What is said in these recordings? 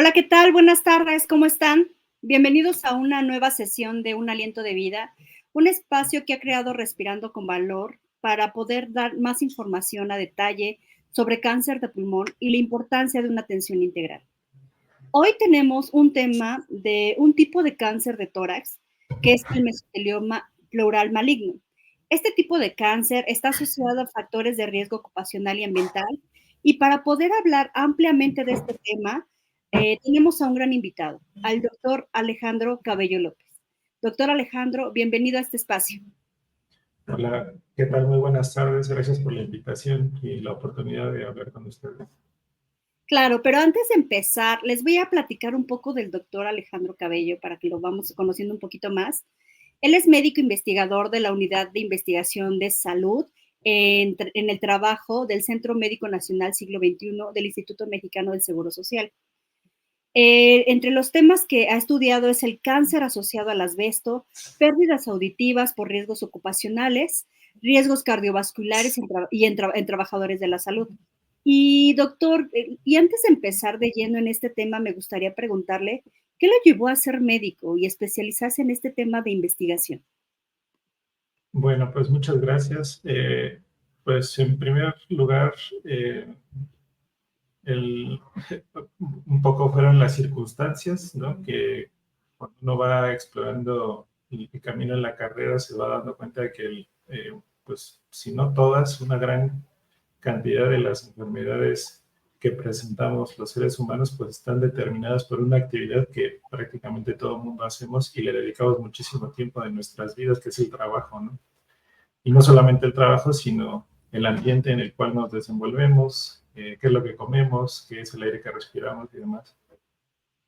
Hola, ¿qué tal? Buenas tardes, ¿cómo están? Bienvenidos a una nueva sesión de Un Aliento de Vida, un espacio que ha creado Respirando con Valor para poder dar más información a detalle sobre cáncer de pulmón y la importancia de una atención integral. Hoy tenemos un tema de un tipo de cáncer de tórax, que es el mesotelioma pleural maligno. Este tipo de cáncer está asociado a factores de riesgo ocupacional y ambiental, y para poder hablar ampliamente de este tema, tenemos a un gran invitado, al doctor Alejandro Cabello López. Doctor Alejandro, bienvenido a este espacio. Hola, ¿qué tal? Muy buenas tardes. Gracias por la invitación y la oportunidad de hablar con ustedes. Claro, pero antes de empezar, les voy a platicar un poco del doctor Alejandro Cabello para que lo vamos conociendo un poquito más. Él es médico investigador de la Unidad de Investigación de Salud en el trabajo del Centro Médico Nacional Siglo XXI del Instituto Mexicano del Seguro Social. Entre los temas que ha estudiado es el cáncer asociado al asbesto, pérdidas auditivas por riesgos ocupacionales, riesgos cardiovasculares en trabajadores de la salud. Y doctor, y antes de empezar de lleno en este tema, me gustaría preguntarle, ¿qué lo llevó a ser médico y especializarse en este tema de investigación? Bueno, pues muchas gracias. Pues en primer lugar, el, un poco fueron las circunstancias, ¿no? Que cuando uno va explorando y camina en la carrera se va dando cuenta de que, pues si no todas, una gran cantidad de las enfermedades que presentamos los seres humanos pues están determinadas por una actividad que prácticamente todo el mundo hacemos y le dedicamos muchísimo tiempo de nuestras vidas, que es el trabajo, ¿no? Y no solamente el trabajo, sino el ambiente en el cual nos desenvolvemos, qué es lo que comemos, qué es el aire que respiramos y demás.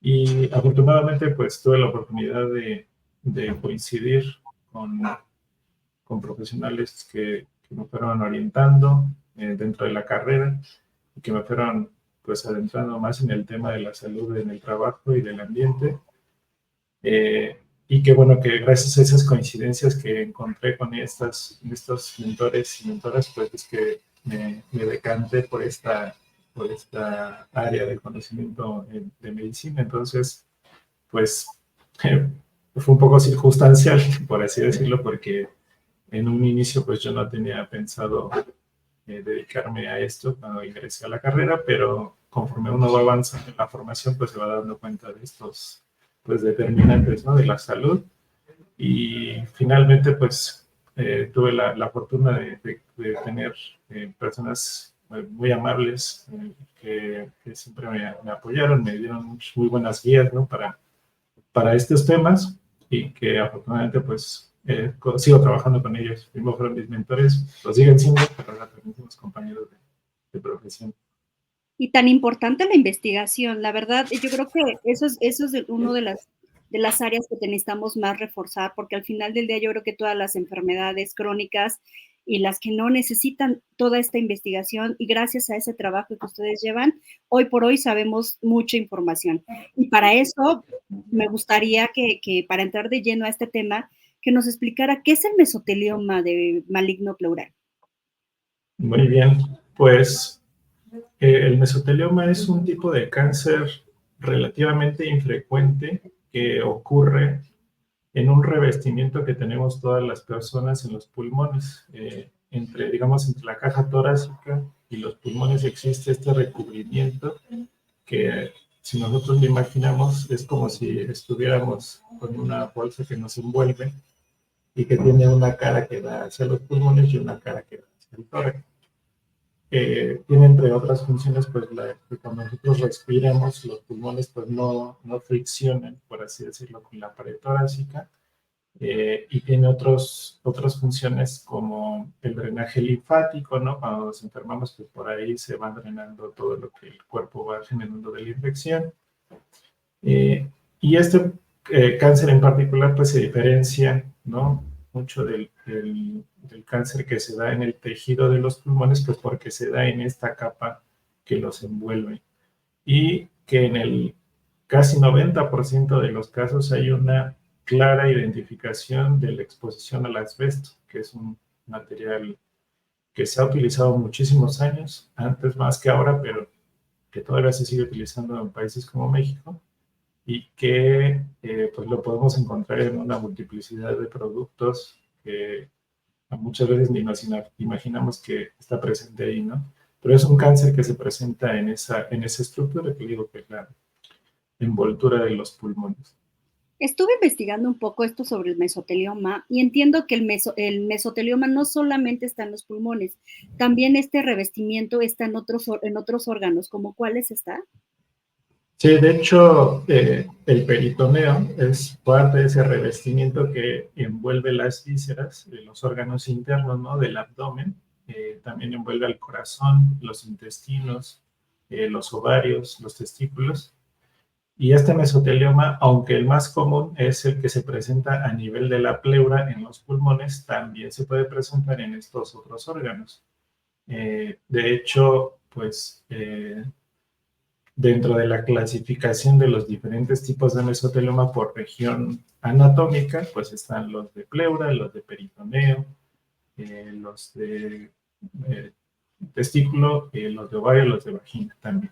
Y afortunadamente pues tuve la oportunidad de coincidir con, con profesionales que me fueron orientando dentro de la carrera y que me fueron pues adentrando más en el tema de la salud en el trabajo y del ambiente. Y que bueno, que gracias a esas coincidencias que encontré con estos mentores y mentoras, pues es que me decanté por esta área de conocimiento de medicina. Entonces, pues fue un poco circunstancial, por así decirlo, porque en un inicio pues yo no tenía pensado dedicarme a esto cuando ingresé a la carrera, pero conforme uno va avanzando en la formación, pues se va dando cuenta de estos pues determinantes, ¿no? De la salud. Y finalmente, pues tuve la fortuna de tener personas muy amables que siempre me apoyaron, me dieron muy buenas guías, ¿no? Para estos temas y que afortunadamente pues sigo trabajando con ellos. Primero fueron mis mentores, lo siguen siendo, pero ahora también somos compañeros de profesión. Y tan importante la investigación, la verdad, yo creo que eso es uno de las áreas que necesitamos más reforzar, porque al final del día yo creo que todas las enfermedades crónicas y las que no necesitan toda esta investigación, y gracias a ese trabajo que ustedes llevan, hoy por hoy sabemos mucha información. Y para eso me gustaría que para entrar de lleno a este tema, que nos explicara qué es el mesotelioma de maligno pleural. Muy bien, pues el mesotelioma es un tipo de cáncer relativamente infrecuente que ocurre en un revestimiento que tenemos todas las personas en los pulmones. Digamos, entre la caja torácica y los pulmones existe este recubrimiento que, si nosotros lo imaginamos, es como si estuviéramos con una bolsa que nos envuelve y que tiene una cara que da hacia los pulmones y una cara que da hacia el tórax. Tiene entre otras funciones, pues que cuando nosotros respiramos, los pulmones pues no friccionan, por así decirlo, con la pared torácica, y tiene otras funciones como el drenaje linfático, ¿no? Cuando nos enfermamos, pues por ahí se va drenando todo lo que el cuerpo va generando de la infección. Eh, y este cáncer en particular, pues se diferencia, ¿no? Mucho del cáncer que se da en el tejido de los pulmones, pues porque se da en esta capa que los envuelve. Y que en el casi 90% de los casos hay una clara identificación de la exposición al asbesto, que es un material que se ha utilizado muchísimos años, antes más que ahora, pero que todavía se sigue utilizando en países como México y que pues lo podemos encontrar en una multiplicidad de productos que muchas veces ni nos imaginamos que está presente ahí, ¿no? Pero es un cáncer que se presenta en esa estructura que digo que es la envoltura de los pulmones. Estuve investigando un poco esto sobre el mesotelioma y entiendo que el mesotelioma no solamente está en los pulmones, también este revestimiento está en otros órganos, ¿como cuáles está? Sí, de hecho, el peritoneo es parte de ese revestimiento que envuelve las vísceras, los órganos internos, ¿no? Del abdomen. También envuelve al corazón, los intestinos, los ovarios, los testículos. Y este mesotelioma, aunque el más común es el que se presenta a nivel de la pleura en los pulmones, también se puede presentar en estos otros órganos. De hecho, pues dentro de la clasificación de los diferentes tipos de mesotelioma por región anatómica, pues están los de pleura, los de peritoneo, los de eh, testículo, los de ovario, los de vagina también.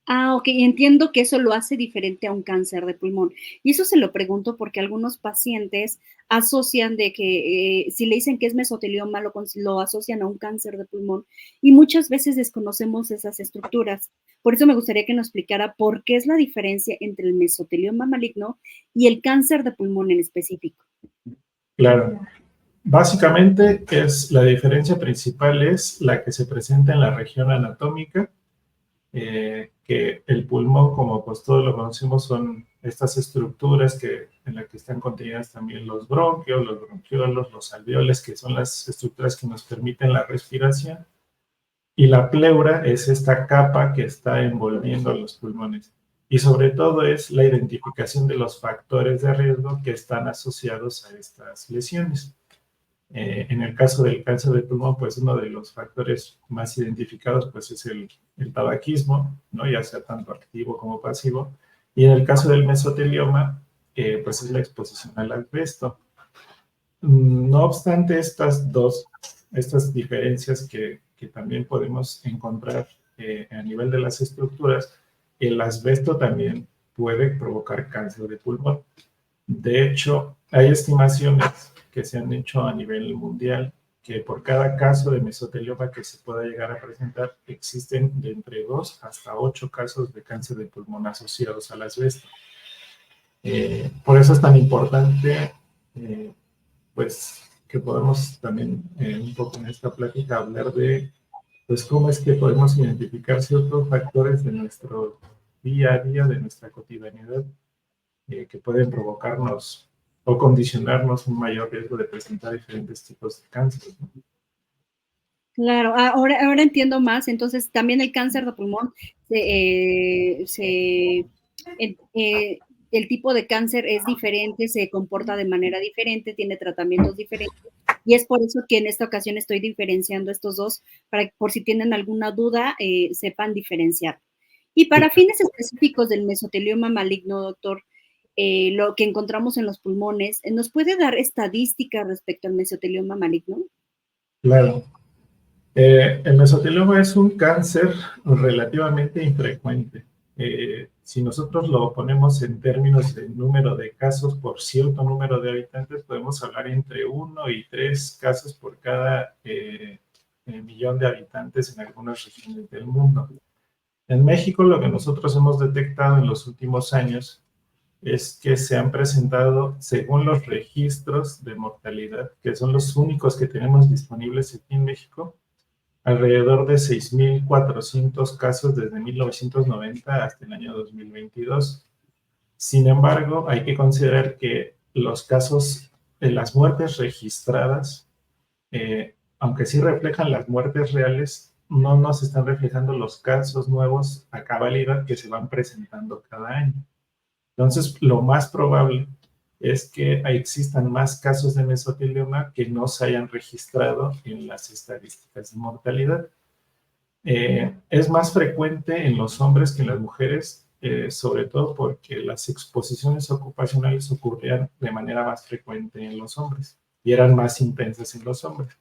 Ah, ok, entiendo que eso lo hace diferente a un cáncer de pulmón. Y eso se lo pregunto porque algunos pacientes asocian de que si le dicen que es mesotelioma, lo asocian a un cáncer de pulmón y muchas veces desconocemos esas estructuras. Por eso me gustaría que nos explicara por qué es la diferencia entre el mesotelioma maligno y el cáncer de pulmón en específico. Claro. Básicamente es la diferencia principal es la que se presenta en la región anatómica, que el pulmón, como pues todos lo conocemos, son estas estructuras en las que están contenidas también los bronquios, los bronquiolos, los alveoles, que son las estructuras que nos permiten la respiración. Y la pleura es esta capa que está envolviendo a los pulmones. Y sobre todo es la identificación de los factores de riesgo que están asociados a estas lesiones. En el caso del cáncer de pulmón, pues uno de los factores más identificados pues es el tabaquismo, ¿no? Ya sea tanto activo como pasivo. Y en el caso del mesotelioma, pues es la exposición al asbesto. No obstante estas diferencias que también podemos encontrar a nivel de las estructuras, el asbesto también puede provocar cáncer de pulmón. De hecho, hay estimaciones que se han hecho a nivel mundial que por cada caso de mesotelioma que se pueda llegar a presentar, existen de entre 2 hasta 8 casos de cáncer de pulmón asociados al asbesto. Por eso es tan importante, pues, que podamos también un poco en esta plática hablar de, pues, cómo es que podemos identificar ciertos factores de nuestro día a día, de nuestra cotidianidad, que pueden provocarnos o condicionarnos un mayor riesgo de presentar diferentes tipos de cáncer, ¿no? Claro, ahora entiendo más. Entonces, también el cáncer de pulmón, el, eh, el tipo de cáncer es diferente, se comporta de manera diferente, tiene tratamientos diferentes. Y es por eso que en esta ocasión estoy diferenciando estos dos, para que por si tienen alguna duda, sepan diferenciar. Y para fines específicos del mesotelioma maligno, doctor, lo que encontramos en los pulmones, ¿nos puede dar estadísticas respecto al mesotelioma maligno? Claro. El mesotelioma es un cáncer relativamente infrecuente. Si nosotros lo ponemos en términos de número de casos por cierto número de habitantes, podemos hablar entre 1 y 3 casos por cada millón de habitantes en algunas regiones del mundo. En México, lo que nosotros hemos detectado en los últimos años es que se han presentado, según los registros de mortalidad, que son los únicos que tenemos disponibles aquí en México, alrededor de 6.400 casos desde 1990 hasta el año 2022. Sin embargo, hay que considerar que los casos de las muertes registradas, aunque sí reflejan las muertes reales, no nos están reflejando los casos nuevos a cabalidad que se van presentando cada año. Entonces, lo más probable es que existan más casos de mesotelioma que no se hayan registrado en las estadísticas de mortalidad. Es más frecuente en los hombres que en las mujeres, sobre todo porque las exposiciones ocupacionales ocurrían de manera más frecuente en los hombres y eran más intensas en los hombres.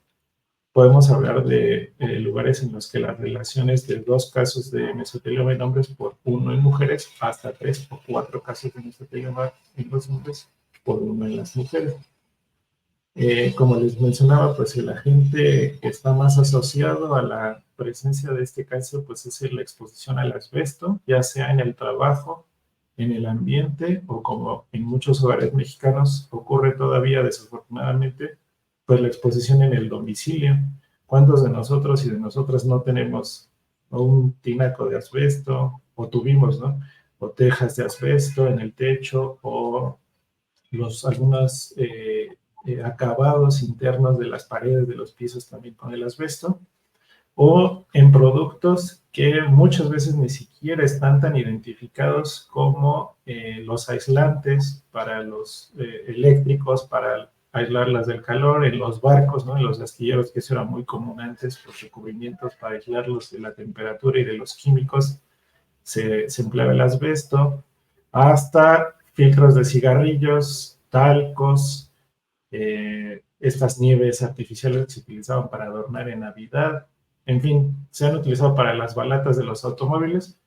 podemos hablar de lugares en los que las relaciones de 2 casos de mesotelioma en hombres por 1 en mujeres, hasta 3 o 4 casos de mesotelioma en los hombres por 1 en las mujeres. Como les mencionaba, pues el agente que está más asociado a la presencia de este cáncer, pues es la exposición al asbesto, ya sea en el trabajo, en el ambiente, o como en muchos hogares mexicanos ocurre todavía desafortunadamente, pues la exposición en el domicilio. ¿Cuántos de nosotros y de nosotras no tenemos un tinaco de asbesto, o tuvimos, ¿no? O tejas de asbesto en el techo, o algunos acabados internos de las paredes de los pisos también con el asbesto, o en productos que muchas veces ni siquiera están tan identificados como los aislantes para los eléctricos, para aislarlas del calor, en los barcos, ¿no? En los astilleros, que eso era muy común antes, los recubrimientos para aislarlos de la temperatura y de los químicos, se empleaba el asbesto, hasta filtros de cigarrillos, talcos, estas nieves artificiales que se utilizaban para adornar en Navidad, en fin, se han utilizado para las balatas de los automóviles,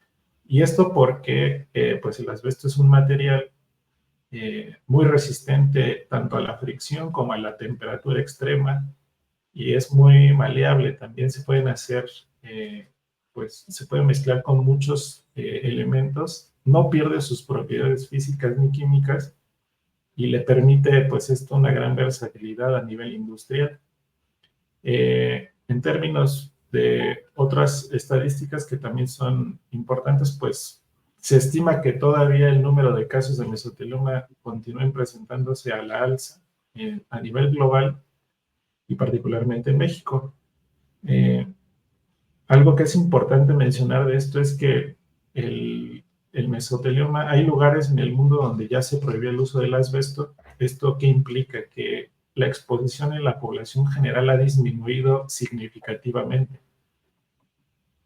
y esto porque pues el asbesto es un material muy resistente tanto a la fricción como a la temperatura extrema, y es muy maleable. También se pueden hacer, pues se puede mezclar con muchos elementos, no pierde sus propiedades físicas ni químicas, y le permite pues esto una gran versatilidad a nivel industrial. En términos de otras estadísticas que también son importantes, pues se estima que todavía el número de casos de mesotelioma continúen presentándose a la alza a nivel global y particularmente en México. Algo que es importante mencionar de esto es que el mesotelioma, hay lugares en el mundo donde ya se prohibió el uso del asbesto. ¿Esto qué implica? Que la exposición en la población general ha disminuido significativamente.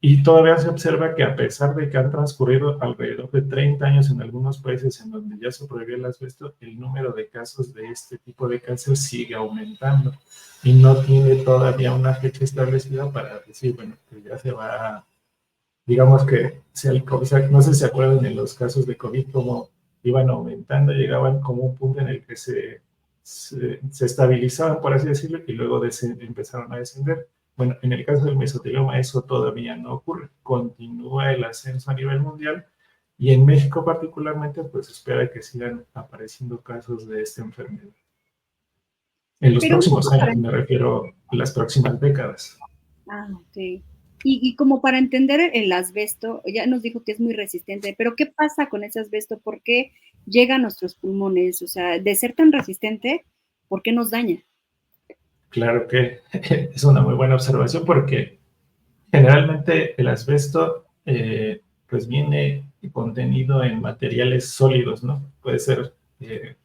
Y todavía se observa que a pesar de que han transcurrido alrededor de 30 años en algunos países en donde ya se prohibió el asbesto, el número de casos de este tipo de cáncer sigue aumentando y no tiene todavía una fecha establecida para decir, bueno, que ya se va, digamos que, o sea, no sé si se acuerdan en los casos de COVID cómo iban aumentando, llegaban como un punto en el que se estabilizaban, por así decirlo, y luego empezaron a descender. Bueno, en el caso del mesotelioma eso todavía no ocurre, continúa el ascenso a nivel mundial, y en México particularmente pues espera que sigan apareciendo casos de esta enfermedad. En los Pero un próximos poco para... años, me refiero a las próximas décadas. Ah, ok. Y como para entender el asbesto, ya nos dijo que es muy resistente, pero ¿qué pasa con ese asbesto? ¿Por qué llega a nuestros pulmones? O sea, de ser tan resistente, ¿por qué nos daña? Claro que es una muy buena observación, porque generalmente el asbesto pues viene contenido en materiales sólidos, ¿no? Puede ser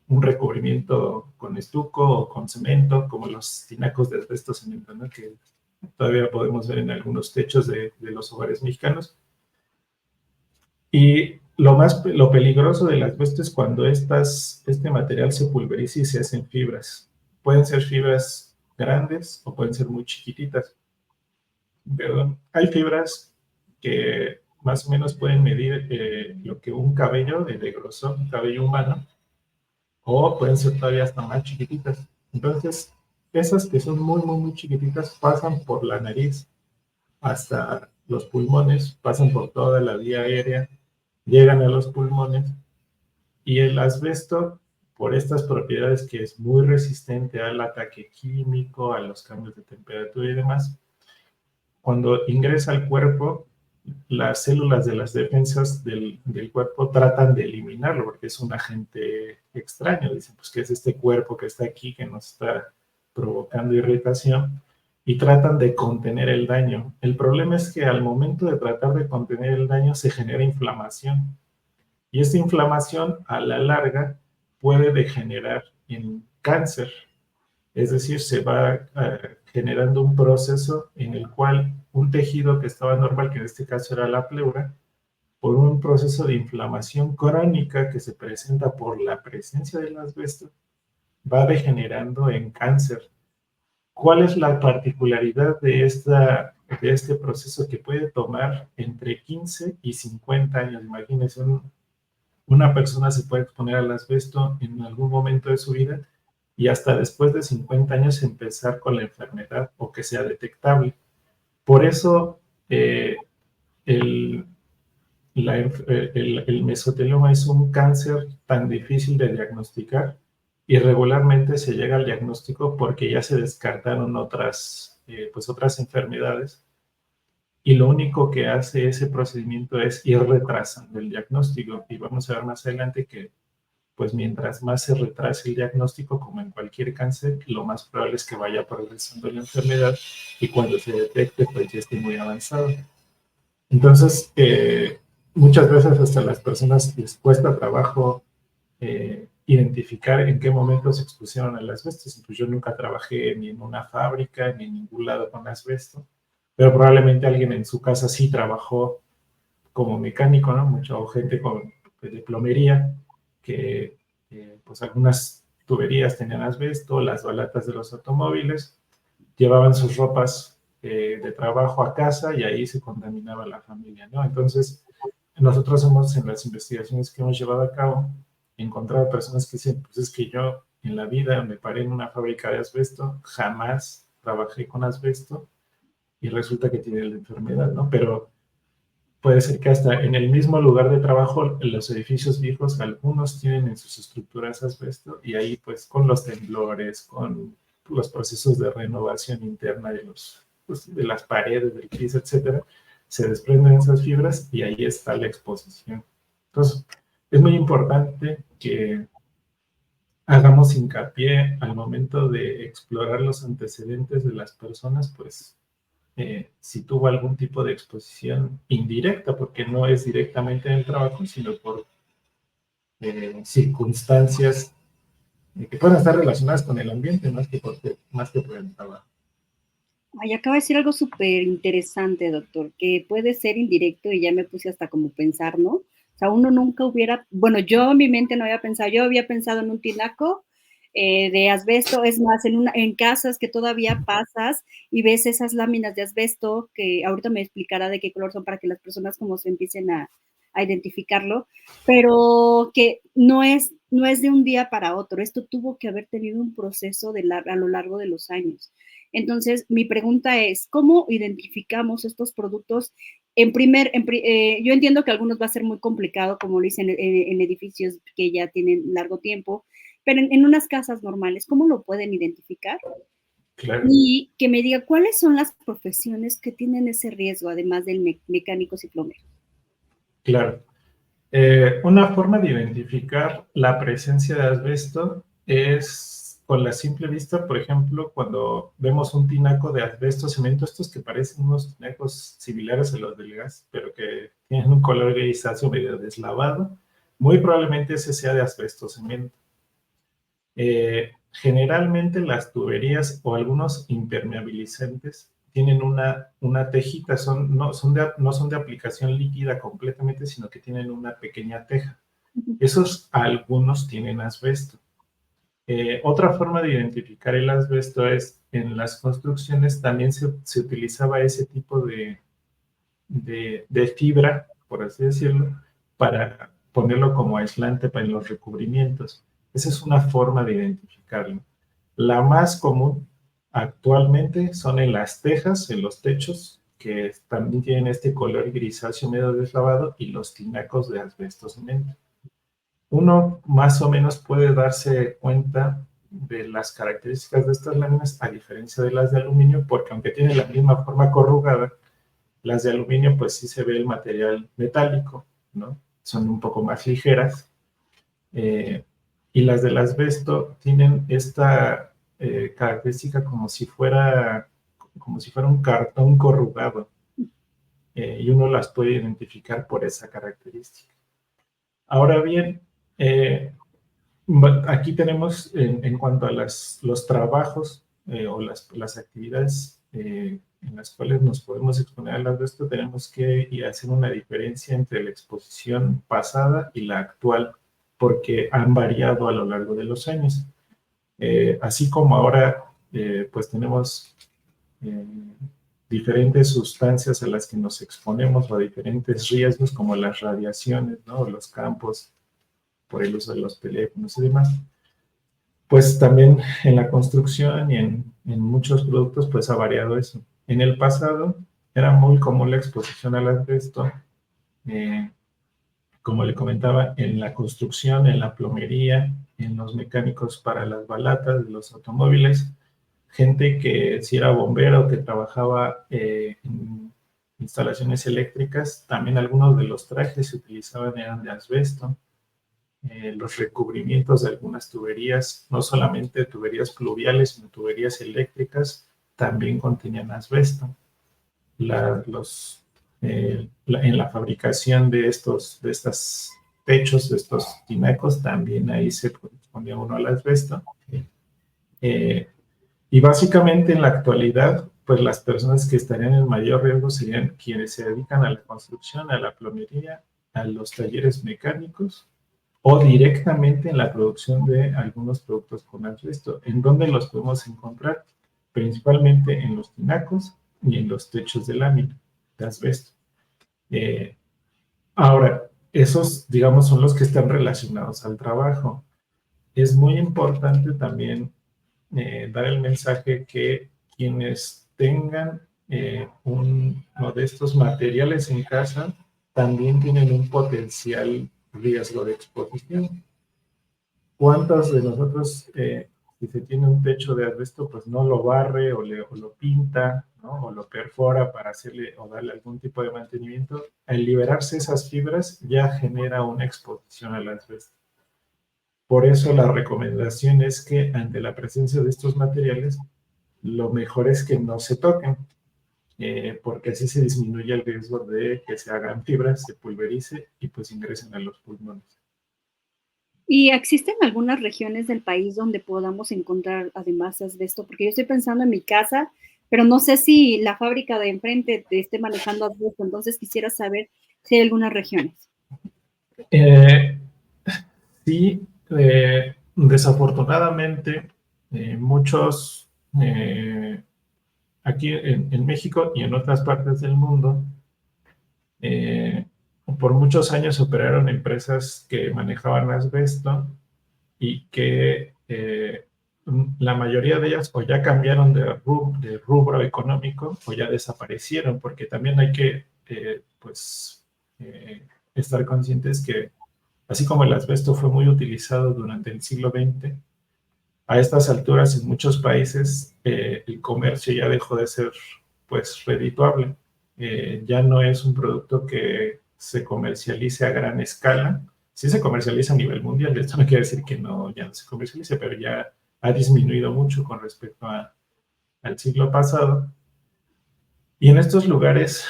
un recubrimiento con estuco o con cemento, como los tinacos de asbesto cemento, ¿no? Que todavía podemos ver en algunos techos de los hogares mexicanos. Y lo peligroso del asbesto es cuando este material se pulveriza y se hacen fibras. Pueden ser fibras grandes o pueden ser muy chiquititas. Perdón, hay fibras que más o menos pueden medir lo que un cabello de grosor, un cabello humano, o pueden ser todavía hasta más chiquititas. Entonces, esas que son muy, muy, muy chiquititas pasan por la nariz hasta los pulmones, pasan por toda la vía aérea, llegan a los pulmones, y el asbesto, por estas propiedades que es muy resistente al ataque químico, a los cambios de temperatura y demás, cuando ingresa al cuerpo, las células de las defensas del cuerpo tratan de eliminarlo porque es un agente extraño. Dicen, pues, ¿qué es este cuerpo que está aquí que nos está provocando irritación? Y tratan de contener el daño. El problema es que al momento de tratar de contener el daño se genera inflamación. Y esta inflamación a la larga puede degenerar en cáncer. Es decir, se va generando un proceso en el cual un tejido que estaba normal, que en este caso era la pleura, por un proceso de inflamación crónica que se presenta por la presencia del asbesto, va degenerando en cáncer. ¿Cuál es la particularidad de este proceso que puede tomar entre 15 y 50 años? Imagínense, una persona se puede exponer al asbesto en algún momento de su vida y hasta después de 50 años empezar con la enfermedad o que sea detectable. Por eso el, el mesotelioma es un cáncer tan difícil de diagnosticar y regularmente se llega al diagnóstico porque ya se descartaron otras enfermedades y lo único que hace ese procedimiento es ir retrasando el diagnóstico y vamos a ver más adelante que pues mientras más se retrase el diagnóstico, como en cualquier cáncer, lo más probable es que vaya progresando la enfermedad y cuando se detecte pues ya esté muy avanzado. Entonces, muchas veces hasta las personas les cuesta trabajo identificar en qué momento se expusieron al asbesto. Pues yo nunca trabajé ni en una fábrica ni en ningún lado con asbesto, pero probablemente alguien en su casa sí trabajó como mecánico, ¿no? Mucha gente de plomería, que pues algunas tuberías tenían asbesto, las balatas de los automóviles, llevaban sus ropas de trabajo a casa y ahí se contaminaba la familia, ¿no? Entonces, nosotros hemos, en las investigaciones que hemos llevado a cabo, encontrado personas que dicen, pues es que yo en la vida me paré en una fábrica de asbesto, jamás trabajé con asbesto y resulta que tiene la enfermedad, ¿no? Pero puede ser que hasta en el mismo lugar de trabajo, en los edificios viejos, algunos tienen en sus estructuras asbesto y ahí pues con los temblores, con los procesos de renovación interna de las paredes, del piso, etcétera, se desprenden esas fibras y ahí está la exposición. Entonces, es muy importante que hagamos hincapié al momento de explorar los antecedentes de las personas, pues si tuvo algún tipo de exposición indirecta, porque no es directamente en el trabajo, sino por circunstancias que pueden estar relacionadas con el ambiente más que por el trabajo. Ay, acaba de decir algo súper interesante, doctor, que puede ser indirecto y ya me puse hasta como pensar, ¿no? O sea, uno nunca hubiera, bueno, yo en mi mente no había pensado, yo había pensado en un tinaco de asbesto, es más, en casas que todavía pasas y ves esas láminas de asbesto, que ahorita me explicará de qué color son para que las personas como se empiecen a identificarlo, pero que no es de un día para otro, esto tuvo que haber tenido un proceso a lo largo de los años. Entonces, mi pregunta es, ¿cómo identificamos estos productos? Yo entiendo que algunos va a ser muy complicado, como lo dicen en edificios que ya tienen largo tiempo, pero en unas casas normales, ¿cómo lo pueden identificar? Claro. Y que me diga cuáles son las profesiones que tienen ese riesgo, además del mecánicos y plomeros. Claro. Una forma de identificar la presencia de asbesto es con la simple vista, por ejemplo, cuando vemos un tinaco de asbesto cemento, estos que parecen unos tinacos similares a los del gas, pero que tienen un color grisáceo medio deslavado, muy probablemente ese sea de asbesto cemento. Generalmente las tuberías o algunos impermeabilizantes tienen una tejita, no son de aplicación líquida completamente, sino que tienen una pequeña teja. Esos algunos tienen asbesto. Otra forma de identificar el asbesto es en las construcciones también se utilizaba ese tipo de fibra, por así decirlo, para ponerlo como aislante para los recubrimientos. Esa es una forma de identificarlo. La más común actualmente son en las tejas, en los techos, que también tienen este color grisáceo medio deslavado, y los tinacos de asbesto cemento. Uno más o menos puede darse cuenta de las características de estas láminas a diferencia de las de aluminio, porque aunque tienen la misma forma corrugada, las de aluminio pues sí se ve el material metálico, ¿no? Son un poco más ligeras. Y las del asbesto tienen esta característica como si fuera un cartón corrugado. Y uno las puede identificar por esa característica. Ahora bien, aquí tenemos en cuanto a los trabajos o las actividades en las cuales nos podemos exponer al asbesto, tenemos que hacer una diferencia entre la exposición pasada y la actual, porque han variado a lo largo de los años. Así como ahora pues tenemos diferentes sustancias a las que nos exponemos o a diferentes riesgos como las radiaciones, ¿no? O los campos por el uso de los teléfonos y demás. Pues también en la construcción y en muchos productos pues ha variado eso. En el pasado era muy común la exposición al asbesto, como le comentaba, en la construcción, en la plomería, en los mecánicos para las balatas de los automóviles, gente que si era bombero o que trabajaba en instalaciones eléctricas, también algunos de los trajes se utilizaban eran de asbesto. Los recubrimientos de algunas tuberías, no solamente tuberías pluviales, sino tuberías eléctricas, también contenían asbesto. En la fabricación de estos techos, de estos tinacos, también ahí se ponía uno al asbesto. Y básicamente en la actualidad, pues las personas que estarían en mayor riesgo serían quienes se dedican a la construcción, a la plomería, a los talleres mecánicos o directamente en la producción de algunos productos con asbesto. ¿En dónde los podemos encontrar? Principalmente en los tinacos y en los techos de lámina de asbesto. Ahora, esos, digamos, son los que están relacionados al trabajo. Es muy importante también dar el mensaje que quienes tengan uno de estos materiales en casa también tienen un potencial riesgo de exposición. ¿Cuántos de nosotros, si se tiene un techo de asbesto, pues no lo barre o lo pinta, ¿no? O lo perfora para hacerle o darle algún tipo de mantenimiento? Al liberarse esas fibras ya genera una exposición al asbesto. Por eso la recomendación es que ante la presencia de estos materiales, lo mejor es que no se toquen, porque así se disminuye el riesgo de que se hagan fibras, se pulverice y pues ingresen a los pulmones. ¿Y existen algunas regiones del país donde podamos encontrar además asbesto? Porque yo estoy pensando en mi casa, pero no sé si la fábrica de enfrente te esté manejando asbesto, entonces quisiera saber si hay algunas regiones. Sí, desafortunadamente, muchos aquí en México y en otras partes del mundo, por muchos años operaron empresas que manejaban asbesto y que la mayoría de ellas o ya cambiaron de rubro económico o ya desaparecieron, porque también hay que pues, estar conscientes que así como el asbesto fue muy utilizado durante el siglo XX, a estas alturas en muchos países el comercio ya dejó de ser pues redituable. Ya no es un producto que se comercialice a gran escala. Sí se comercializa a nivel mundial, esto no quiere decir que no, ya no se comercialice, pero ya ha disminuido mucho con respecto al siglo pasado. Y en estos lugares,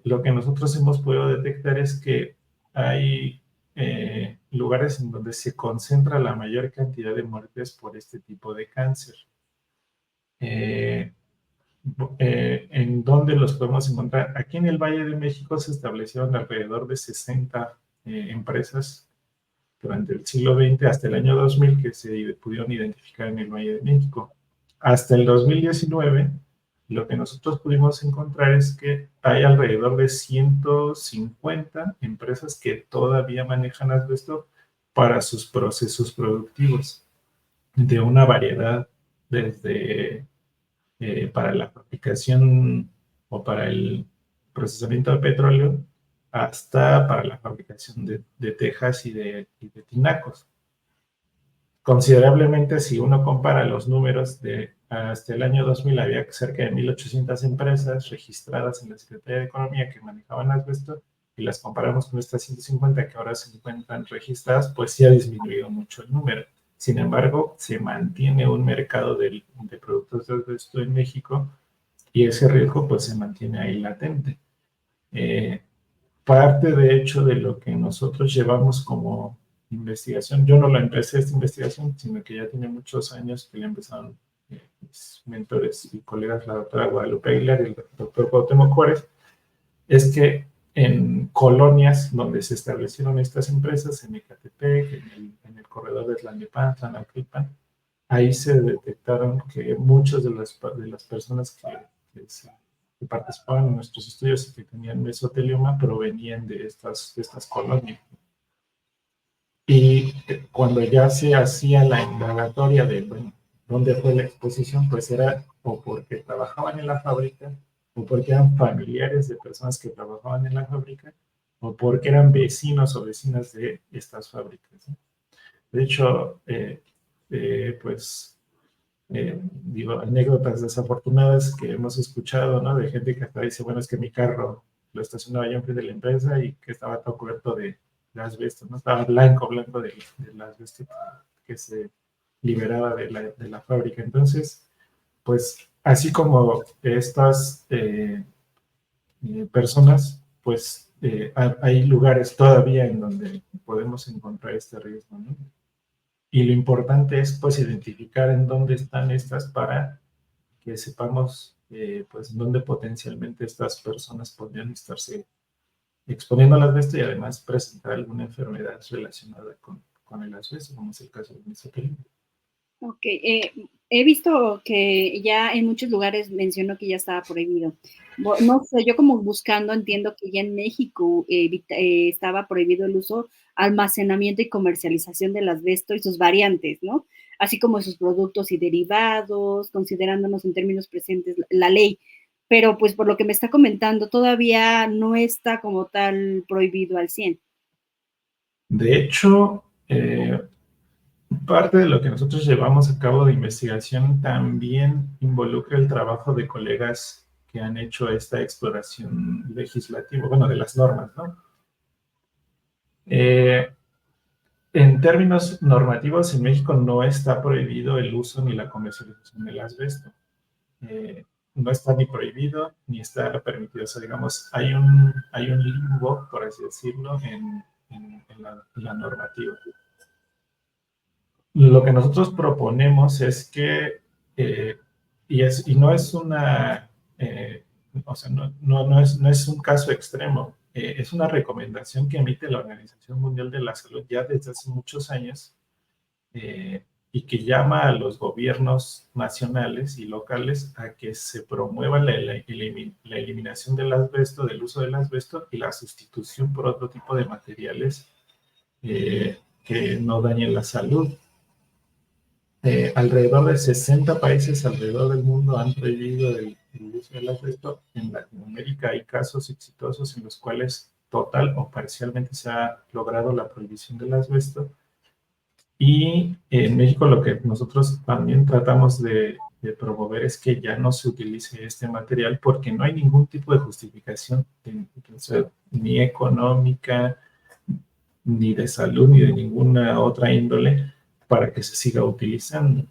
lo que nosotros hemos podido detectar es que hay lugares en donde se concentra la mayor cantidad de muertes por este tipo de cáncer. ¿En dónde los podemos encontrar? Aquí en el Valle de México se establecieron alrededor de 60 empresas durante el siglo XX hasta el año 2000 que se pudieron identificar en el Valle de México. Hasta el 2019, lo que nosotros pudimos encontrar es que hay alrededor de 150 empresas que todavía manejan asbesto para sus procesos productivos, de una variedad desde para la fabricación o para el procesamiento de petróleo hasta para la fabricación de tejas y de tinacos. Considerablemente, si uno compara los números de hasta el año 2000, había cerca de 1.800 empresas registradas en la Secretaría de Economía que manejaban asbesto, y las comparamos con estas 150 que ahora se encuentran registradas, pues sí ha disminuido mucho el número. Sin embargo, se mantiene un mercado de productos de asbesto en México y ese riesgo pues se mantiene ahí latente. Parte de hecho de lo que nosotros llevamos como investigación, yo no la empecé esta investigación, sino que ya tiene muchos años que la empezaron mis mentores y colegas, la doctora Guadalupe Aguilar y el doctor Cuauhtémoc Juárez, es que en colonias donde se establecieron estas empresas, en Ecatepec, en el corredor de Tlalnepantla, Naucalpan, ahí se detectaron que muchas de las personas que participaban en nuestros estudios y que tenían mesotelioma provenían de estas colonias. Y cuando ya se hacía la indagatoria de, bueno, dónde fue la exposición, pues era o porque trabajaban en la fábrica, o porque eran familiares de personas que trabajaban en la fábrica, o porque eran vecinos o vecinas de estas fábricas, ¿no? De hecho, digo, anécdotas desafortunadas que hemos escuchado, ¿no? De gente que hasta dice, bueno, es que mi carro lo estacionaba allá enfrente de la empresa y que estaba todo cubierto de asbesto, ¿no? Estaba blanco del asbesto que se liberaba de la fábrica. Entonces, pues, así como estas personas, pues, hay lugares todavía en donde podemos encontrar este riesgo, ¿no? Y lo importante es, pues, identificar en dónde están estas para que sepamos, pues, dónde potencialmente estas personas podrían estarse exponiendo al asbesto y además presentar alguna enfermedad relacionada con el asbesto, como es el caso de mesotelioma. Ok, he visto que ya en muchos lugares mencionó que ya estaba prohibido. No sé, yo como buscando entiendo que ya en México estaba prohibido el uso, almacenamiento y comercialización del asbesto y sus variantes, ¿no? Así como sus productos y derivados, considerándonos en términos presentes la ley. Pero pues por lo que me está comentando, todavía no está como tal prohibido al 100. De hecho, parte de lo que nosotros llevamos a cabo de investigación también involucra el trabajo de colegas que han hecho esta exploración legislativa, bueno, de las normas, ¿no? En términos normativos, en México no está prohibido el uso ni la comercialización del asbesto. No está ni prohibido ni está permitido. O sea, digamos, hay un limbo, por así decirlo, en la normativa. Lo que nosotros proponemos es que, y no es una, o sea, no es un caso extremo, es una recomendación que emite la Organización Mundial de la Salud ya desde hace muchos años, y que llama a los gobiernos nacionales y locales a que se promueva la eliminación del asbesto, del uso del asbesto y la sustitución por otro tipo de materiales que no dañen la salud. Alrededor de 60 países alrededor del mundo han prohibido el uso del asbesto. En Latinoamérica hay casos exitosos en los cuales total o parcialmente se ha logrado la prohibición del asbesto. Y en México lo que nosotros también tratamos de promover es que ya no se utilice este material porque no hay ningún tipo de justificación, ni económica, ni de salud, ni de ninguna otra índole para que se siga utilizando.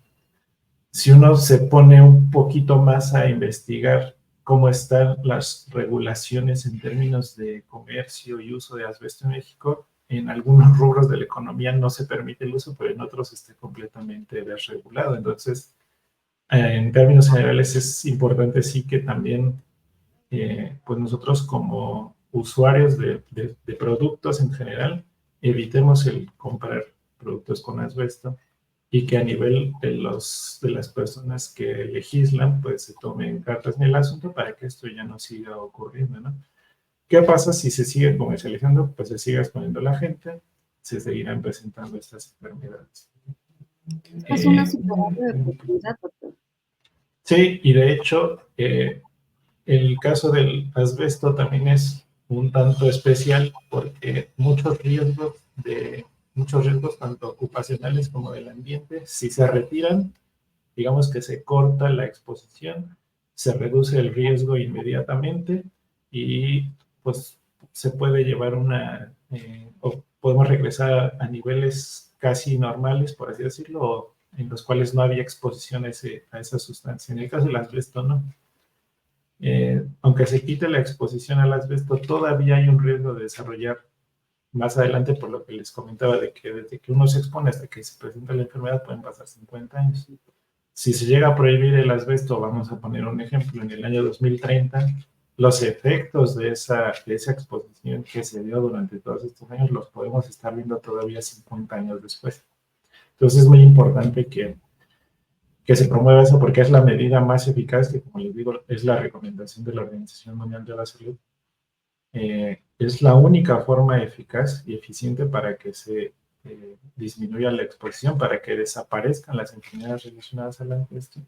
Si uno se pone un poquito más a investigar cómo están las regulaciones en términos de comercio y uso de asbesto en México, en algunos rubros de la economía no se permite el uso, pero en otros está completamente desregulado. Entonces, en términos generales es importante sí que también, pues nosotros como usuarios de productos en general, evitemos el comprar productos con asbesto y que a nivel de las personas que legislan, pues se tomen cartas en el asunto para que esto ya no siga ocurriendo, ¿no? ¿Qué pasa si se sigue comercializando? Pues se sigue exponiendo a la gente, se seguirán presentando estas enfermedades. Es una super área de oportunidad, doctor. Sí, y de hecho, el caso del asbesto también es un tanto especial porque muchos riesgos tanto ocupacionales como del ambiente, si se retiran, digamos que se corta la exposición, se reduce el riesgo inmediatamente y pues se puede llevar o podemos regresar a niveles casi normales, por así decirlo, o en los cuales no había exposición a esa sustancia. En el caso del asbesto, no. Aunque se quite la exposición al asbesto, todavía hay un riesgo de desarrollar más adelante, por lo que les comentaba, de que desde que uno se expone hasta que se presenta la enfermedad pueden pasar 50 años. Si se llega a prohibir el asbesto, vamos a poner un ejemplo, en el año 2030, los efectos de esa exposición que se dio durante todos estos años los podemos estar viendo todavía 50 años después. Entonces es muy importante que que se promueva eso porque es la medida más eficaz, que como les digo, es la recomendación de la Organización Mundial de la Salud. Es la única forma eficaz y eficiente para que se disminuya la exposición, para que desaparezcan las enfermedades relacionadas a la ingestión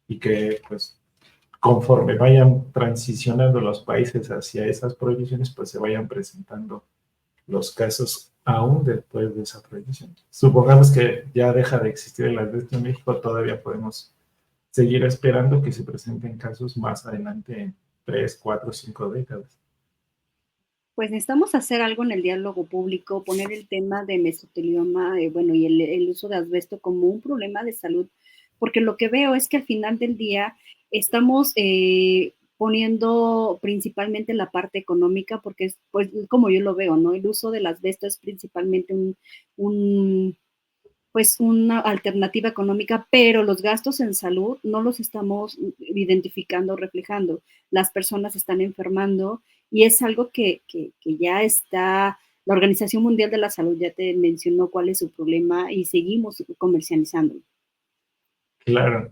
y que, pues, conforme vayan transicionando los países hacia esas prohibiciones, pues se vayan presentando los casos aún después de esa prohibición. Supongamos que ya deja de existir el asbesto en México, todavía podemos seguir esperando que se presenten casos más adelante en 3, 4, 5 décadas. Pues necesitamos hacer algo en el diálogo público, poner el tema de mesotelioma, bueno, y el uso de asbesto como un problema de salud, porque lo que veo es que al final del día estamos poniendo principalmente la parte económica, porque es pues como yo lo veo, ¿no? El uso del asbesto es principalmente un pues una alternativa económica, pero los gastos en salud no los estamos identificando, reflejando. Las personas se están enfermando y es algo que ya está, la Organización Mundial de la Salud ya te mencionó cuál es su problema y seguimos comercializándolo. Claro.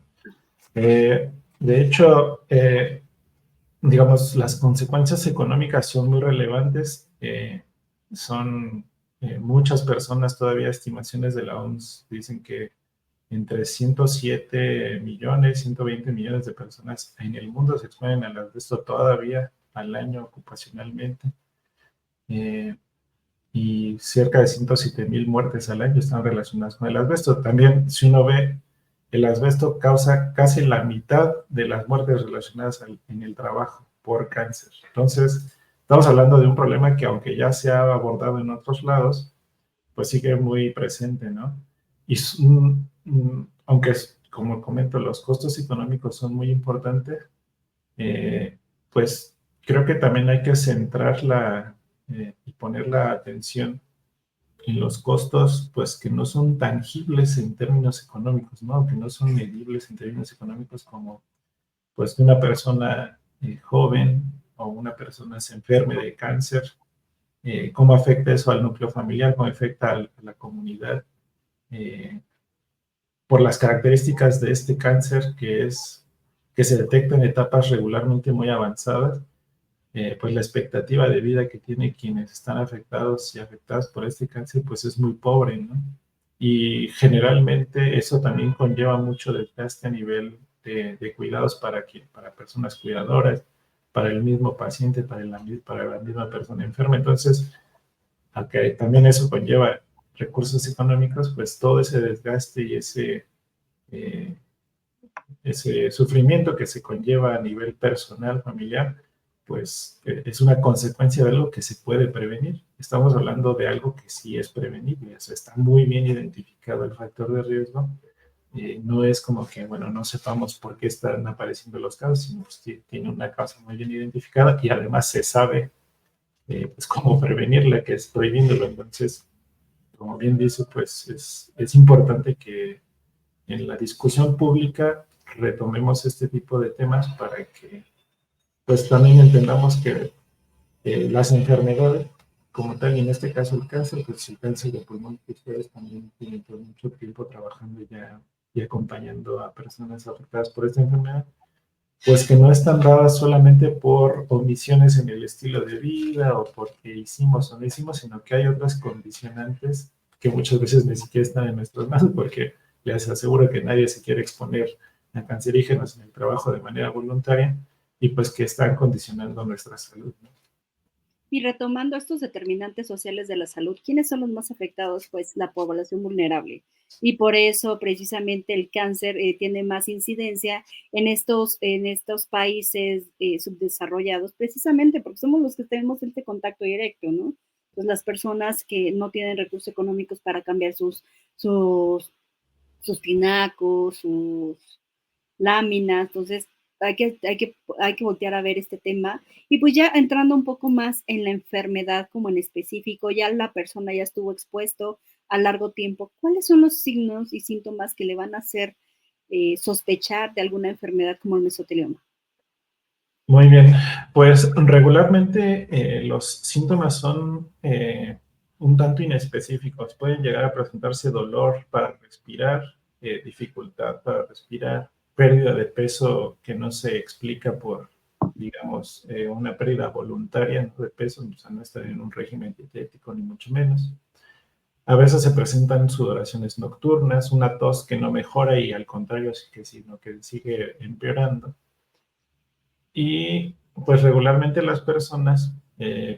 De hecho, digamos, las consecuencias económicas son muy relevantes. Son muchas personas, todavía estimaciones de la OMS dicen que entre 107 millones, 120 millones de personas en el mundo se exponen al asbesto todavía al año ocupacionalmente. Y cerca de 107,000 muertes al año están relacionadas con el asbesto. También, si uno ve, el asbesto causa casi la mitad de las muertes relacionadas en el trabajo por cáncer. Entonces, estamos hablando de un problema que, aunque ya se ha abordado en otros lados, pues sigue muy presente, ¿no? Y aunque, como comento, los costos económicos son muy importantes, pues creo que también hay que centrarla y poner la atención en los costos, pues que no son tangibles en términos económicos, ¿no? Que no son medibles en términos económicos, como pues que una persona joven o una persona se enferme de cáncer, cómo afecta eso al núcleo familiar, cómo afecta a la comunidad, por las características de este cáncer que se detecta en etapas regularmente muy avanzadas. Pues la expectativa de vida que tienen quienes están afectados y afectadas por este cáncer, pues es muy pobre, ¿no? Y generalmente eso también conlleva mucho desgaste a nivel de cuidados para personas cuidadoras, para el mismo paciente, para la misma persona enferma. Entonces, aunque también eso conlleva recursos económicos, pues todo ese desgaste y eh, ese sufrimiento que se conlleva a nivel personal, familiar, pues es una consecuencia de algo que se puede prevenir. Estamos hablando de algo que sí es prevenible, o sea, está muy bien identificado el factor de riesgo. No es como que, bueno, no sepamos por qué están apareciendo los casos, sino que tiene una causa muy bien identificada y además se sabe pues cómo prevenirla, que es prohibiéndolo. Entonces, como bien dice, pues es importante que en la discusión pública retomemos este tipo de temas para que pues también entendamos que las enfermedades como tal, y en este caso el cáncer, pues el cáncer de pulmón, que ustedes también tienen por mucho tiempo trabajando ya y acompañando a personas afectadas por esta enfermedad, pues que no están dadas solamente por omisiones en el estilo de vida o porque hicimos o no hicimos, sino que hay otras condicionantes que muchas veces ni siquiera están en nuestras manos, porque les aseguro que nadie se quiere exponer a cancerígenos en el trabajo de manera voluntaria y pues que están condicionando nuestra salud, ¿no? Y retomando estos determinantes sociales de la salud, ¿quiénes son los más afectados? Pues la población vulnerable. Y por eso precisamente el cáncer tiene más incidencia en estos países subdesarrollados, precisamente porque somos los que tenemos este contacto directo, ¿no? Pues las personas que no tienen recursos económicos para cambiar sus, sus tinacos, sus láminas, entonces hay que voltear a ver este tema. Y pues ya entrando un poco más en la enfermedad como en específico, ya la persona ya estuvo expuesto a largo tiempo, ¿cuáles son los signos y síntomas que le van a hacer sospechar de alguna enfermedad como el mesotelioma? Muy bien, pues regularmente los síntomas son un tanto inespecíficos. Pueden llegar a presentarse dolor para respirar, dificultad para respirar, pérdida de peso que no se explica por, digamos, una pérdida voluntaria, ¿no?, de peso, o sea, no estar en un régimen dietético ni mucho menos. A veces se presentan sudoraciones nocturnas, una tos que no mejora y al contrario, sino que sigue empeorando. Y pues regularmente las personas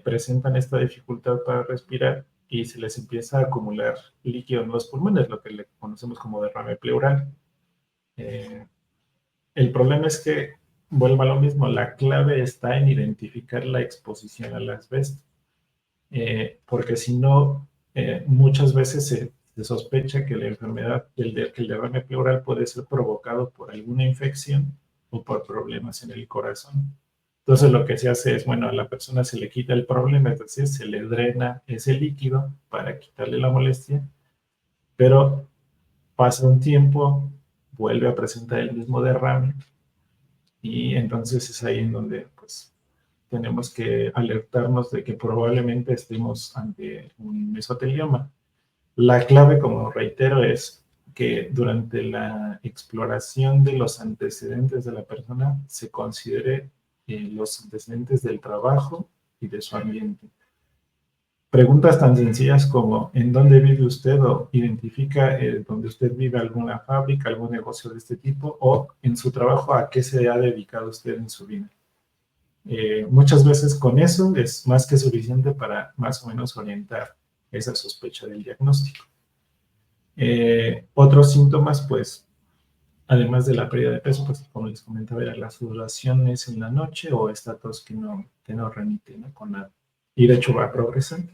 presentan esta dificultad para respirar y se les empieza a acumular líquido en los pulmones, lo que le conocemos como derrame pleural. El problema es que, vuelvo a lo mismo, la clave está en identificar la exposición al asbesto, porque si no, muchas veces se sospecha que la enfermedad, que el derrame pleural puede ser provocado por alguna infección o por problemas en el corazón. Entonces lo que se hace es, bueno, a la persona se le quita el problema, es decir, se le drena ese líquido para quitarle la molestia, pero pasa un tiempo, vuelve a presentar el mismo derrame y entonces es ahí en donde pues tenemos que alertarnos de que probablemente estemos ante un mesotelioma. La clave, como reitero, es que durante la exploración de los antecedentes de la persona se considere los antecedentes del trabajo y de su ambiente. Preguntas tan sencillas como ¿en dónde vive usted? O identifica donde usted vive alguna fábrica, algún negocio de este tipo, o en su trabajo a qué se ha dedicado usted en su vida. Muchas veces con eso es más que suficiente para más o menos orientar esa sospecha del diagnóstico. Otros síntomas, pues, además de la pérdida de peso, pues como les comentaba, era las sudoraciones en la noche o esta tos que no remite, ¿no?, con nada. Y de hecho va progresando.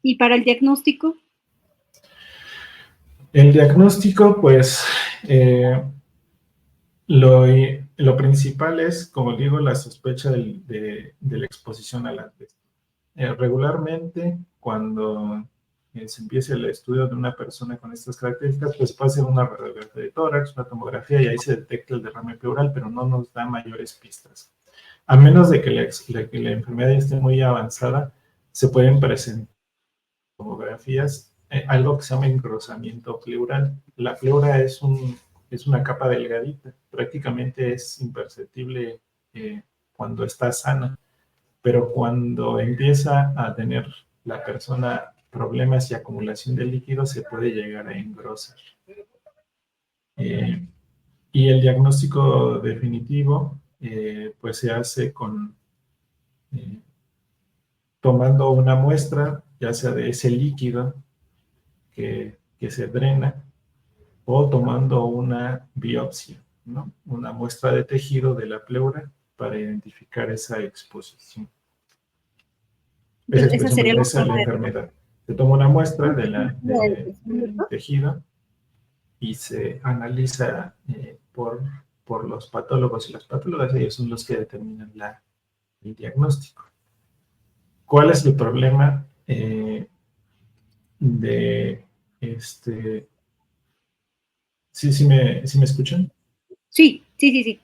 ¿Y para el diagnóstico? El diagnóstico, pues, lo principal es, como digo, la sospecha de la exposición al asbesto. Regularmente, cuando se empieza el estudio de una persona con estas características, pues puede hacer una radiografía de tórax, una tomografía, y ahí se detecta el derrame pleural, pero no nos da mayores pistas. A menos de que la enfermedad esté muy avanzada, se pueden presentar tomografías, algo que se llama engrosamiento pleural. La pleura es una capa delgadita, prácticamente es imperceptible cuando está sana, pero cuando empieza a tener la persona problemas y acumulación de líquido, se puede llegar a engrosar. Y el diagnóstico definitivo, pues se hace tomando una muestra, ya sea de ese líquido que se drena, o tomando una biopsia, ¿no?, una muestra de tejido de la pleura para identificar esa exposición. Esa Entonces, esa expresión, sería pues, la esa es la forma de... enfermedad. Se toma una muestra del ¿no? tejido y se analiza por los patólogos y las patólogas. Ellos son los que determinan el diagnóstico. ¿Cuál es el problema de este? ¿Sí me escuchan? Sí, sí, sí, sí.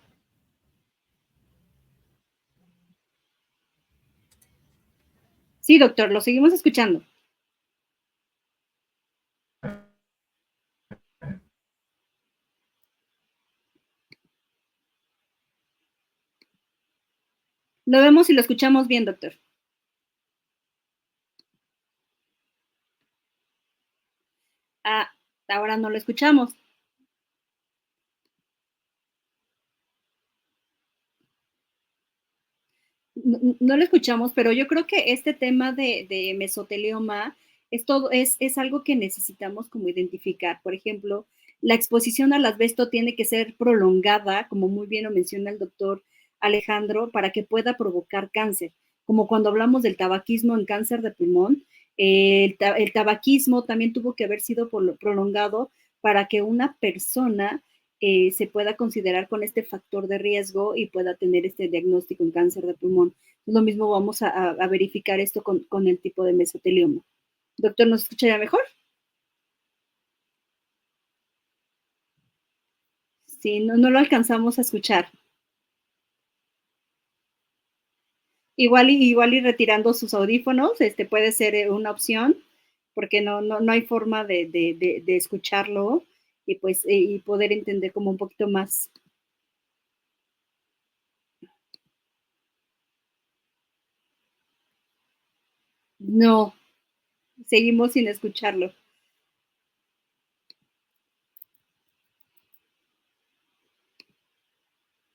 Sí, doctor, lo seguimos escuchando. Lo vemos y lo escuchamos bien, doctor. Ah, ahora no lo escuchamos. No lo escuchamos, pero yo creo que este tema de mesotelioma es algo que necesitamos como identificar. Por ejemplo, la exposición al asbesto tiene que ser prolongada, como muy bien lo menciona el doctor Alejandro, para que pueda provocar cáncer. Como cuando hablamos del tabaquismo en cáncer de pulmón, el tabaquismo también tuvo que haber sido prolongado para que una persona se pueda considerar con este factor de riesgo y pueda tener este diagnóstico en cáncer de pulmón. Lo mismo vamos a verificar esto con el tipo de mesotelioma. Doctor, ¿nos escucharía mejor? Sí, no lo alcanzamos a escuchar. Igual y retirando sus audífonos, puede ser una opción, porque no hay forma de escucharlo. pues, y poder entender como un poquito más. No, seguimos sin escucharlo.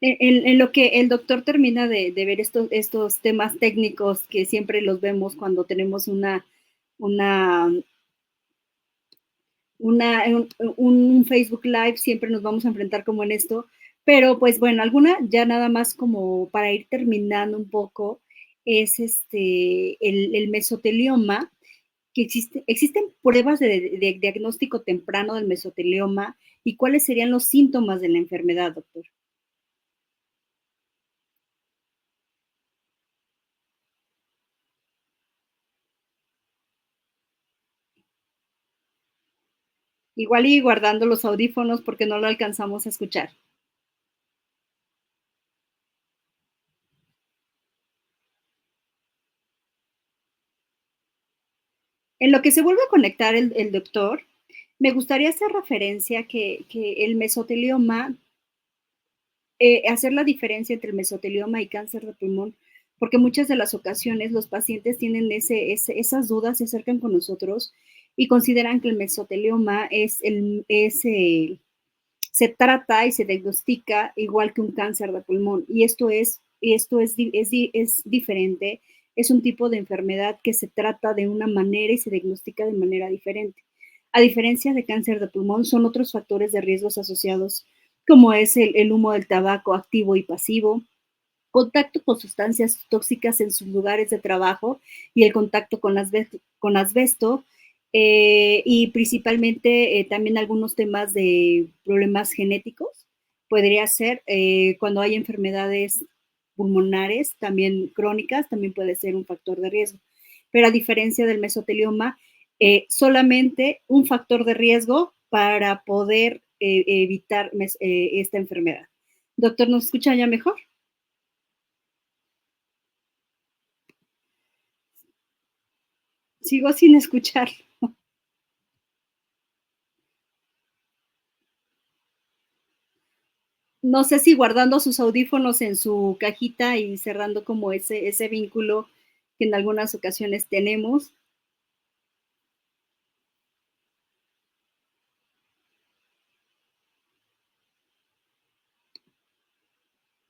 En lo que el doctor termina de ver estos temas técnicos que siempre los vemos cuando tenemos una, un Facebook Live, siempre nos vamos a enfrentar como en esto, pero pues bueno, alguna ya nada más como para ir terminando un poco, es el mesotelioma, que existen pruebas de diagnóstico temprano del mesotelioma y cuáles serían los síntomas de la enfermedad, doctor. Igual y guardando los audífonos porque no lo alcanzamos a escuchar. En lo que se vuelve a conectar el doctor, me gustaría hacer referencia que el mesotelioma, hacer la diferencia entre el mesotelioma y cáncer de pulmón, porque muchas de las ocasiones los pacientes tienen esas dudas, se acercan con nosotros y consideran que el mesotelioma se trata y se diagnostica igual que un cáncer de pulmón. Y es diferente, es un tipo de enfermedad que se trata de una manera y se diagnostica de manera diferente. A diferencia de cáncer de pulmón, son otros factores de riesgos asociados, como es el humo del tabaco activo y pasivo, contacto con sustancias tóxicas en sus lugares de trabajo y el contacto con asbesto, y principalmente también algunos temas de problemas genéticos. Podría ser cuando hay enfermedades pulmonares, también crónicas, también puede ser un factor de riesgo. Pero a diferencia del mesotelioma, solamente un factor de riesgo para poder evitar esta enfermedad. Doctor, ¿nos escucha ya mejor? Sigo sin escuchar. No sé si guardando sus audífonos en su cajita y cerrando como ese vínculo que en algunas ocasiones tenemos.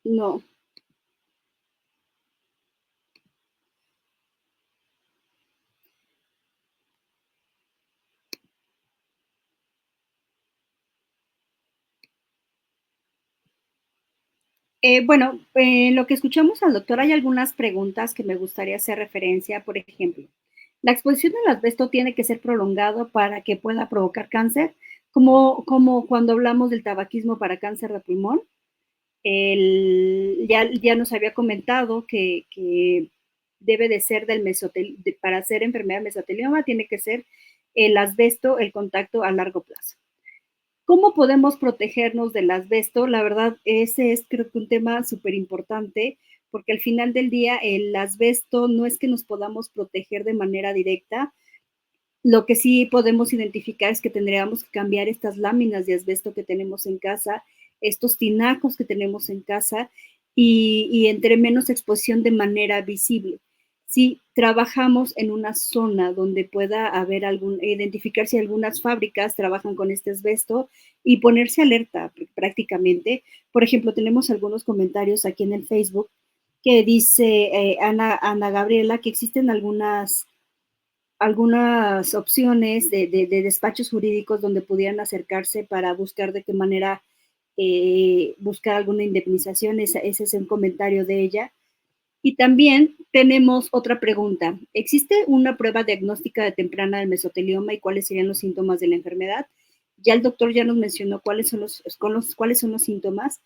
No. Bueno, en lo que escuchamos al doctor hay algunas preguntas que me gustaría hacer referencia. Por ejemplo, ¿la exposición al asbesto tiene que ser prolongado para que pueda provocar cáncer? Como cuando hablamos del tabaquismo para cáncer de pulmón. Ya nos había comentado que debe de ser para hacer enfermedad mesotelioma, tiene que ser el asbesto, el contacto a largo plazo. ¿Cómo podemos protegernos del asbesto? La verdad, ese es creo que un tema súper importante, porque al final del día el asbesto no es que nos podamos proteger de manera directa. Lo que sí podemos identificar es que tendríamos que cambiar estas láminas de asbesto que tenemos en casa, estos tinacos que tenemos en casa y entre menos exposición de manera visible. Si trabajamos en una zona donde pueda haber identificar si algunas fábricas trabajan con este asbesto y ponerse alerta prácticamente. Por ejemplo, tenemos algunos comentarios aquí en el Facebook que dice Ana Gabriela que existen algunas opciones de despachos jurídicos donde pudieran acercarse para buscar de qué manera buscar alguna indemnización. Ese es un comentario de ella. Y también tenemos otra pregunta. ¿Existe una prueba diagnóstica de temprana del mesotelioma y cuáles serían los síntomas de la enfermedad? Ya el doctor ya nos mencionó cuáles son los síntomas.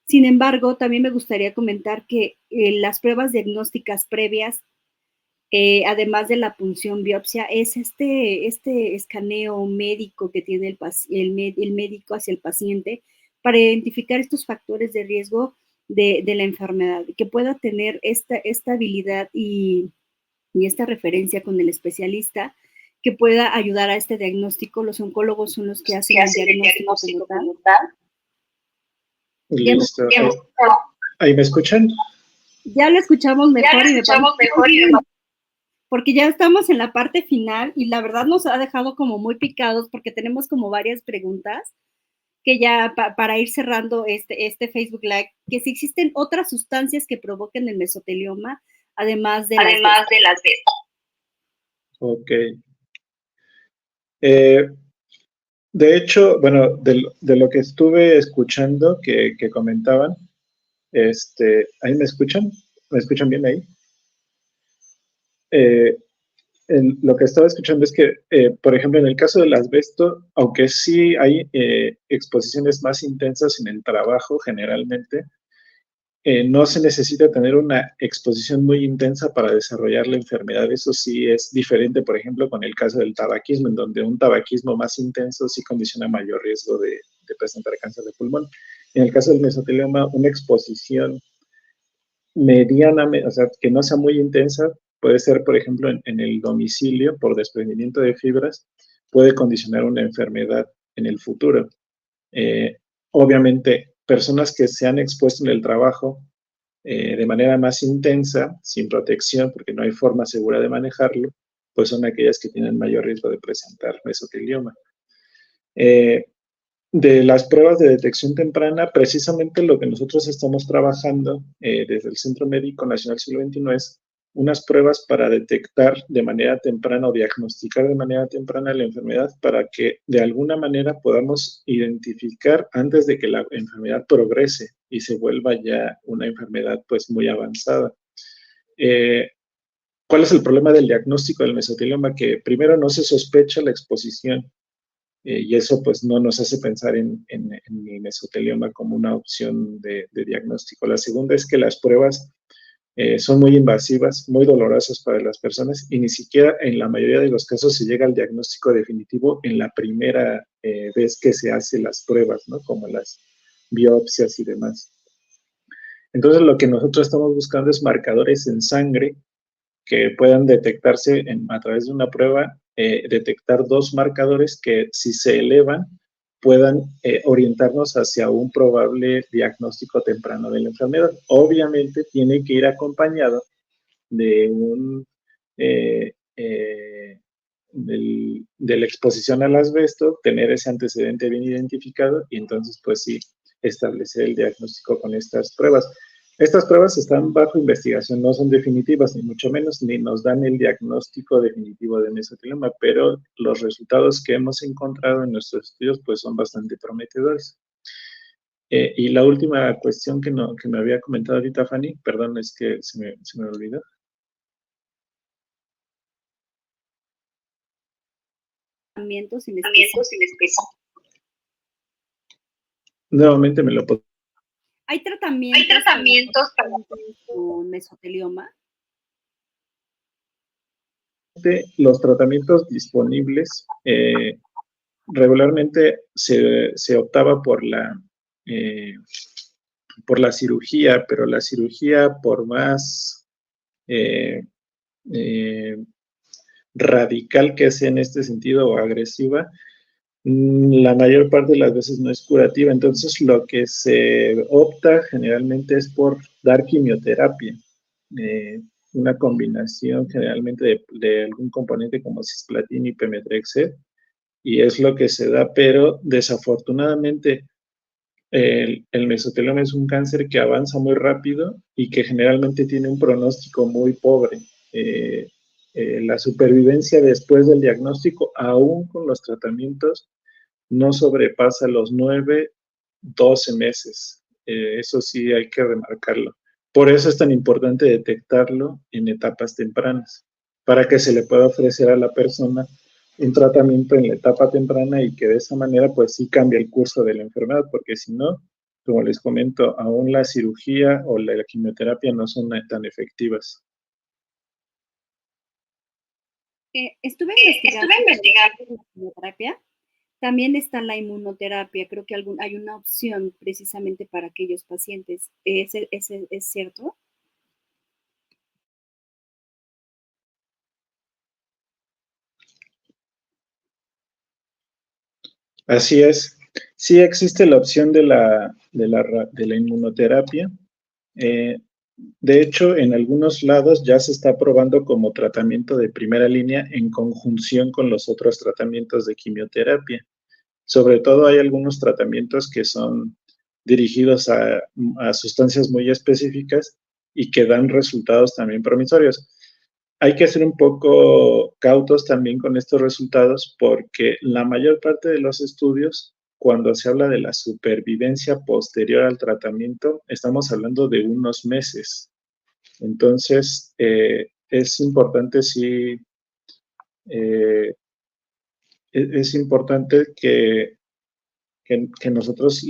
Sin embargo, también me gustaría comentar que las pruebas diagnósticas previas, además de la punción biopsia, es este escaneo médico que tiene el médico hacia el paciente para identificar estos factores de riesgo de la enfermedad, que pueda tener esta habilidad y esta referencia con el especialista que pueda ayudar a este diagnóstico. Los oncólogos son los que hacen el diagnóstico como tal. Listo. ¿Ahí me escuchan? Ya lo escuchamos mejor porque ya estamos en la parte final y la verdad nos ha dejado como muy picados porque tenemos como varias preguntas que ya para ir cerrando este Facebook Live, que si existen otras sustancias que provoquen el mesotelioma, además de las B. Ok. De hecho, bueno, de lo que estuve escuchando que comentaban, ¿ahí me escuchan? ¿Me escuchan bien ahí? Lo que estaba escuchando es que, por ejemplo, en el caso del asbesto, aunque sí hay exposiciones más intensas en el trabajo generalmente, no se necesita tener una exposición muy intensa para desarrollar la enfermedad. Eso sí es diferente, por ejemplo, con el caso del tabaquismo, en donde un tabaquismo más intenso sí condiciona mayor riesgo de presentar cáncer de pulmón. En el caso del mesotelioma, una exposición mediana, o sea, que no sea muy intensa, puede ser, por ejemplo, en el domicilio por desprendimiento de fibras, puede condicionar una enfermedad en el futuro. Obviamente, personas que se han expuesto en el trabajo de manera más intensa, sin protección, porque no hay forma segura de manejarlo, pues son aquellas que tienen mayor riesgo de presentar mesotelioma. De las pruebas de detección temprana, precisamente lo que nosotros estamos trabajando desde el Centro Médico Nacional Siglo XXI es unas pruebas para detectar de manera temprana o diagnosticar de manera temprana la enfermedad para que de alguna manera podamos identificar antes de que la enfermedad progrese y se vuelva ya una enfermedad pues muy avanzada. ¿Cuál es el problema del diagnóstico del mesotelioma? Que primero no se sospecha la exposición y eso pues no nos hace pensar en el mesotelioma como una opción de diagnóstico. La segunda es que las pruebas son muy invasivas, muy dolorosas para las personas y ni siquiera en la mayoría de los casos se llega al diagnóstico definitivo en la primera vez que se hacen las pruebas, ¿no? Como las biopsias y demás. Entonces lo que nosotros estamos buscando es marcadores en sangre que puedan detectarse a través de una prueba, detectar dos marcadores que si se elevan puedan orientarnos hacia un probable diagnóstico temprano de la enfermedad. Obviamente tiene que ir acompañado de de la exposición al asbesto, tener ese antecedente bien identificado y entonces pues sí establecer el diagnóstico con estas pruebas. Estas pruebas están bajo investigación, no son definitivas ni mucho menos, ni nos dan el diagnóstico definitivo de mesotelioma, pero los resultados que hemos encontrado en nuestros estudios pues son bastante prometedores. Y la última cuestión que me había comentado ahorita Fanny, perdón, es que se me olvidó. Tratamientos sin especie. Nuevamente me lo puedo. ¿Hay tratamientos para con mesotelioma? Los tratamientos disponibles regularmente se optaba por la cirugía, pero la cirugía por más radical que sea en este sentido o agresiva, la mayor parte de las veces no es curativa. Entonces lo que se opta generalmente es por dar quimioterapia. Una combinación generalmente de algún componente como cisplatina y pemetrexed, y es lo que se da, pero desafortunadamente el mesotelioma es un cáncer que avanza muy rápido y que generalmente tiene un pronóstico muy pobre. La supervivencia después del diagnóstico, aún con los tratamientos, no sobrepasa los 9, 12 meses. Eso sí hay que remarcarlo. Por eso es tan importante detectarlo en etapas tempranas, para que se le pueda ofrecer a la persona un tratamiento en la etapa temprana y que de esa manera pues sí cambie el curso de la enfermedad, porque si no, como les comento, aún la cirugía o la quimioterapia no son tan efectivas. Estuve investigando la quimioterapia. También está la inmunoterapia. Creo que hay una opción precisamente para aquellos pacientes. ¿Es cierto? Así es. Sí existe la opción de la inmunoterapia. Eh, de hecho, en algunos lados ya se está probando como tratamiento de primera línea en conjunción con los otros tratamientos de quimioterapia. Sobre todo hay algunos tratamientos que son dirigidos a sustancias muy específicas y que dan resultados también promisorios. Hay que ser un poco cautos también con estos resultados porque la mayor parte de los estudios, cuando se habla de la supervivencia posterior al tratamiento, estamos hablando de unos meses. Entonces, es importante sí, eh, es importante que nosotros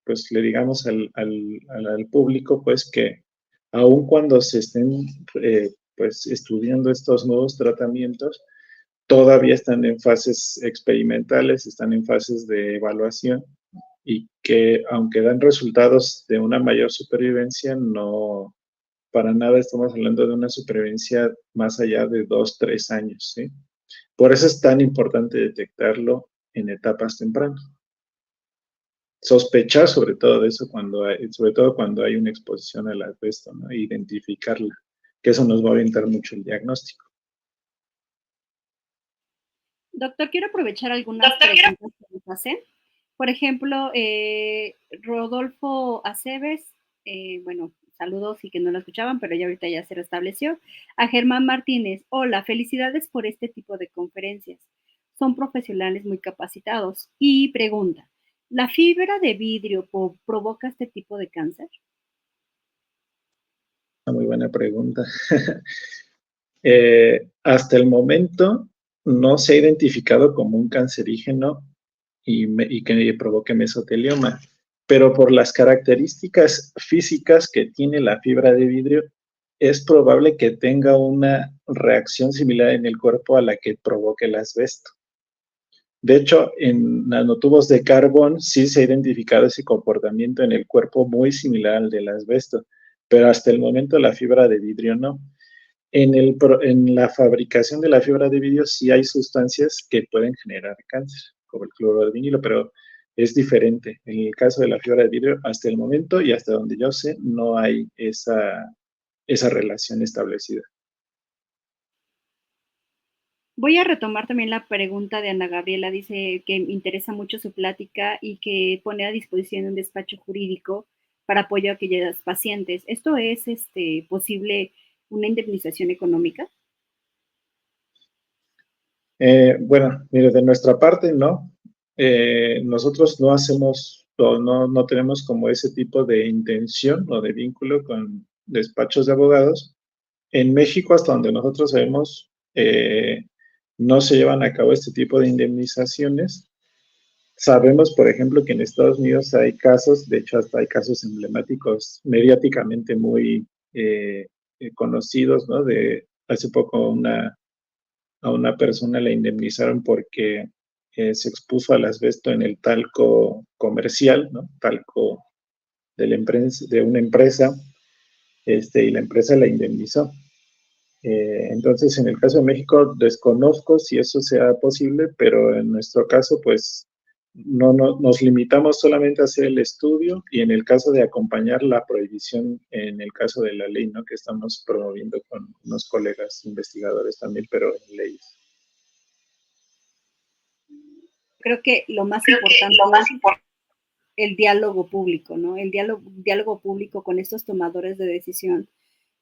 pues, le digamos al público pues que aun cuando se estén pues estudiando estos nuevos tratamientos, todavía están en fases experimentales, están en fases de evaluación y que aunque dan resultados de una mayor supervivencia, no, para nada estamos hablando de una supervivencia más allá de 2, 3 años, ¿sí? Por eso es tan importante detectarlo en etapas tempranas. Sospechar sobre todo de eso sobre todo cuando hay una exposición al asbesto, ¿no? Identificarla, que eso nos va a orientar mucho el diagnóstico. Doctor, quiero aprovechar algunas preguntas que nos hacen. Por ejemplo, Rodolfo Aceves, bueno, saludos y que no lo escuchaban, pero ya ahorita ya se restableció. A Germán Martínez, hola, felicidades por este tipo de conferencias. Son profesionales muy capacitados. Y pregunta, ¿la fibra de vidrio provoca este tipo de cáncer? Una muy buena pregunta. Hasta el momento no se ha identificado como un cancerígeno y que provoque mesotelioma, pero por las características físicas que tiene la fibra de vidrio, es probable que tenga una reacción similar en el cuerpo a la que provoca el asbesto. De hecho, en nanotubos de carbón sí se ha identificado ese comportamiento en el cuerpo muy similar al del asbesto, pero hasta el momento la fibra de vidrio no. En la fabricación de la fibra de vidrio sí hay sustancias que pueden generar cáncer, como el cloruro de vinilo, pero es diferente. En el caso de la fibra de vidrio, hasta el momento y hasta donde yo sé, no hay esa relación establecida. Voy a retomar también la pregunta de Ana Gabriela. Dice que interesa mucho su plática y que pone a disposición un despacho jurídico para apoyo a aquellos pacientes. ¿Esto es posible una indemnización económica? Bueno, mire, de nuestra parte, no. Nosotros no hacemos, no tenemos como ese tipo de intención o de vínculo con despachos de abogados. En México, hasta donde nosotros sabemos, no se llevan a cabo este tipo de indemnizaciones. Sabemos, por ejemplo, que en Estados Unidos hay casos, de hecho hasta hay casos emblemáticos, mediáticamente muy conocidos, ¿no? De hace poco a una persona la indemnizaron porque se expuso al asbesto en el talco comercial, ¿no? Talco de una empresa, y la empresa la indemnizó. Entonces, en el caso de México, desconozco si eso sea posible, pero en nuestro caso, pues, no nos limitamos solamente a hacer el estudio y en el caso de acompañar la prohibición, en el caso de la ley, ¿no? Que estamos promoviendo con unos colegas investigadores también, pero en leyes. Creo que lo más importante es el diálogo público, ¿no? El diálogo público con estos tomadores de decisión,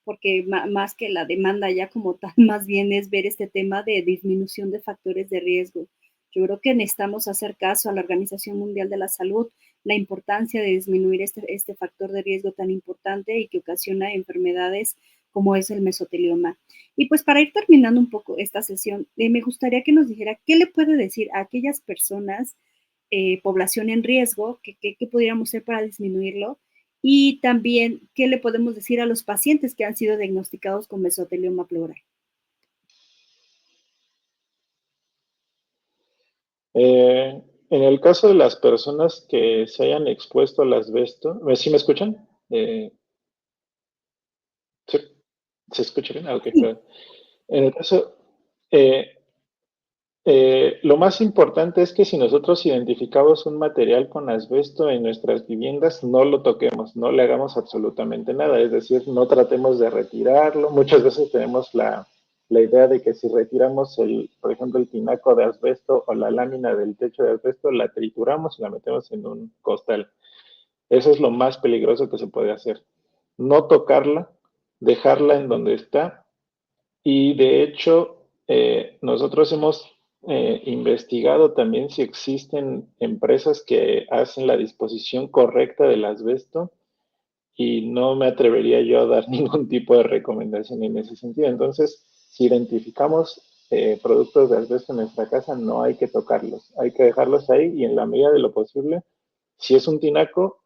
porque más que la demanda ya como tal, más bien es ver este tema de disminución de factores de riesgo. Yo creo que necesitamos hacer caso a la Organización Mundial de la Salud, la importancia de disminuir este factor de riesgo tan importante y que ocasiona enfermedades como es el mesotelioma. Y pues para ir terminando un poco esta sesión, me gustaría que nos dijera qué le puede decir a aquellas personas, población en riesgo, qué pudiéramos hacer para disminuirlo, y también qué le podemos decir a los pacientes que han sido diagnosticados con mesotelioma pleural. En el caso de las personas que se hayan expuesto al asbesto, ¿sí me escuchan? ¿Sí? ¿Se escucha bien? Ah, ok, Sí. claro. En el caso, eh, Lo más importante es que si nosotros identificamos un material con asbesto en nuestras viviendas, no lo toquemos, no le hagamos absolutamente nada, es decir, no tratemos de retirarlo. Muchas veces tenemos la idea de que si retiramos, por ejemplo, el tinaco de asbesto o la lámina del techo de asbesto, la trituramos y la metemos en un costal. Eso es lo más peligroso que se puede hacer. No tocarla, dejarla en donde está. Y de hecho, nosotros hemos investigado también si existen empresas que hacen la disposición correcta del asbesto y no me atrevería yo a dar ningún tipo de recomendación en ese sentido. Entonces, si identificamos productos de asbesto en nuestra casa, no hay que tocarlos, hay que dejarlos ahí y en la medida de lo posible, si es un tinaco,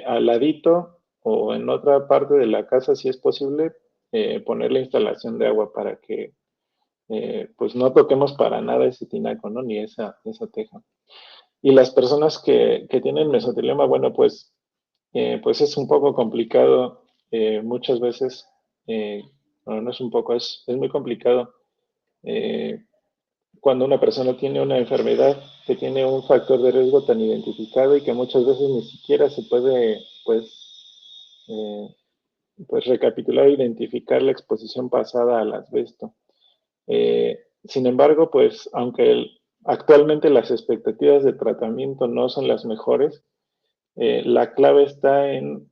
al ladito o en otra parte de la casa, si es posible, poner la instalación de agua para que pues no toquemos para nada ese tinaco, ¿no? Ni esa teja. Y las personas que tienen mesotelioma, bueno, pues es un poco complicado muchas veces, bueno, no es un poco, es muy complicado eh, cuando una persona tiene una enfermedad que tiene un factor de riesgo tan identificado y que muchas veces ni siquiera se puede, pues recapitular e identificar la exposición pasada al asbesto. Sin embargo, pues aunque actualmente las expectativas de tratamiento no son las mejores, la clave está en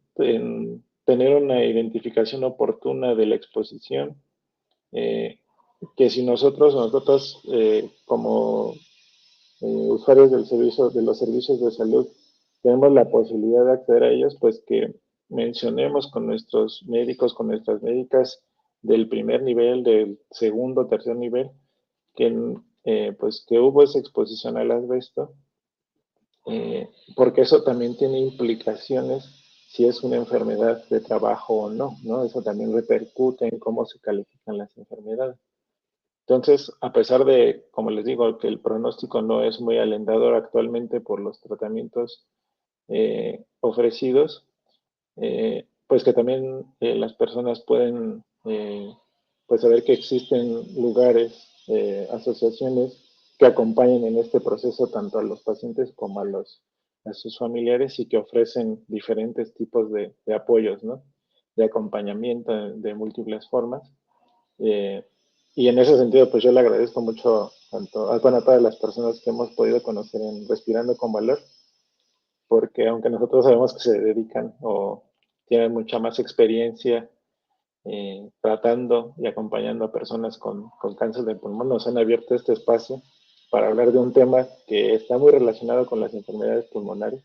tener una identificación oportuna de la exposición, eh, que si nosotros como usuarios del servicio, de los servicios de salud, tenemos la posibilidad de acceder a ellos, pues que mencionemos con nuestros médicos, con nuestras médicas del primer nivel, del segundo, tercer nivel, pues que hubo esa exposición al asbesto, porque eso también tiene implicaciones si es una enfermedad de trabajo o no, ¿no? Eso también repercute en cómo se califican las enfermedades. Entonces, a pesar de, como les digo, que el pronóstico no es muy alentador actualmente por los tratamientos ofrecidos, pues que también las personas pueden pues saber que existen lugares, asociaciones que acompañen en este proceso tanto a los pacientes como a sus familiares y que ofrecen diferentes tipos de apoyos, ¿no? De acompañamiento de múltiples formas. Eh, y en ese sentido, pues yo le agradezco mucho tanto, bueno, a todas las personas que hemos podido conocer en Respirando con Valor, porque aunque nosotros sabemos que se dedican o tienen mucha más experiencia tratando y acompañando a personas con cáncer de pulmón, nos han abierto este espacio para hablar de un tema que está muy relacionado con las enfermedades pulmonares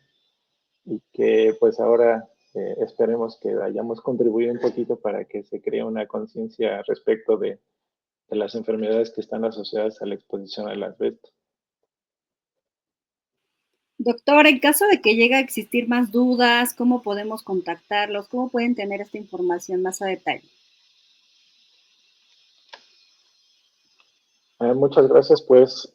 y que pues ahora esperemos que hayamos contribuido un poquito para que se cree una conciencia respecto de las enfermedades que están asociadas a la exposición al asbesto. Doctor, en caso de que llegue a existir más dudas, ¿cómo podemos contactarlos? ¿Cómo pueden tener esta información más a detalle? Muchas gracias. Pues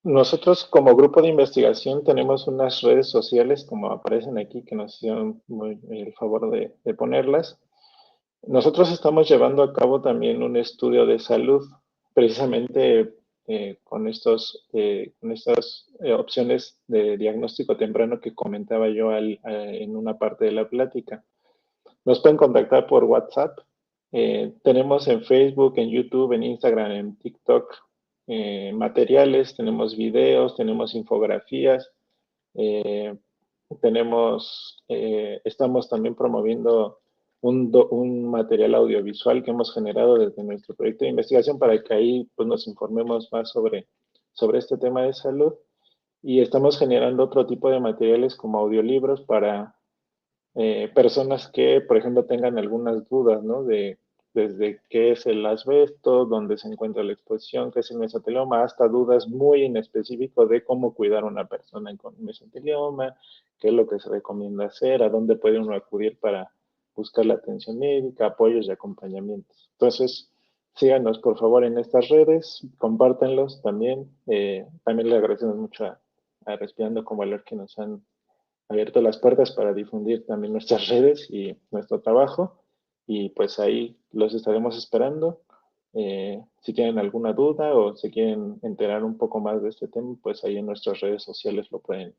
nosotros como grupo de investigación tenemos unas redes sociales, como aparecen aquí, que nos hicieron el favor de ponerlas. Nosotros estamos llevando a cabo también un estudio de salud, precisamente con estas opciones de diagnóstico temprano que comentaba yo en una parte de la plática. Nos pueden contactar por WhatsApp. Tenemos en Facebook, en YouTube, en Instagram, en TikTok materiales, tenemos videos, tenemos infografías, eh, estamos también promoviendo un material audiovisual que hemos generado desde nuestro proyecto de investigación para que ahí pues, nos informemos más sobre este tema de salud. Y estamos generando otro tipo de materiales como audiolibros para personas que, por ejemplo, tengan algunas dudas, ¿no? Desde qué es el asbesto, dónde se encuentra la exposición, qué es el mesotelioma, hasta dudas muy en específico de cómo cuidar a una persona con mesotelioma, qué es lo que se recomienda hacer, a dónde puede uno acudir para buscar la atención médica, apoyos y acompañamientos. Entonces, síganos por favor en estas redes, compártanlos también. También le agradecemos mucho a Respirando con Valor que nos han abierto las puertas para difundir también nuestras redes y nuestro trabajo. Y pues ahí los estaremos esperando. Si tienen alguna duda o se quieren enterar un poco más de este tema, pues ahí en nuestras redes sociales lo pueden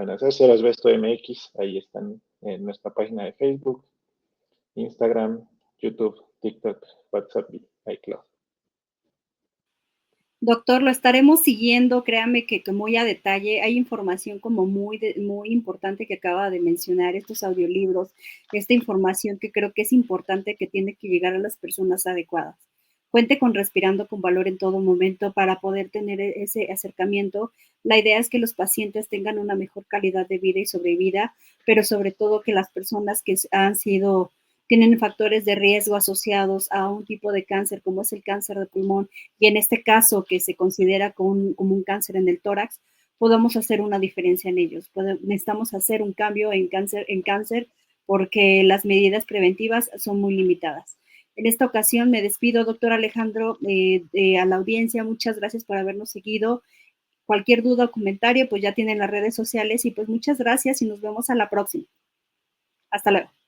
hacer. Cerasbesto MX, ahí están en nuestra página de Facebook, Instagram, YouTube, TikTok, WhatsApp y iCloud. Doctor, lo estaremos siguiendo, créame que muy a detalle. Hay información como muy importante que acaba de mencionar, estos audiolibros, esta información que creo que es importante, que tiene que llegar a las personas adecuadas. Cuente con Respirando con Valor en todo momento para poder tener ese acercamiento. La idea es que los pacientes tengan una mejor calidad de vida y sobrevida, pero sobre todo que las personas que tienen factores de riesgo asociados a un tipo de cáncer como es el cáncer de pulmón, y en este caso que se considera como un cáncer en el tórax, podamos hacer una diferencia en ellos. Necesitamos hacer un cambio en cáncer porque las medidas preventivas son muy limitadas. En esta ocasión me despido, doctor Alejandro, a la audiencia. Muchas gracias por habernos seguido. Cualquier duda o comentario, pues ya tienen las redes sociales y pues muchas gracias y nos vemos a la próxima. Hasta luego.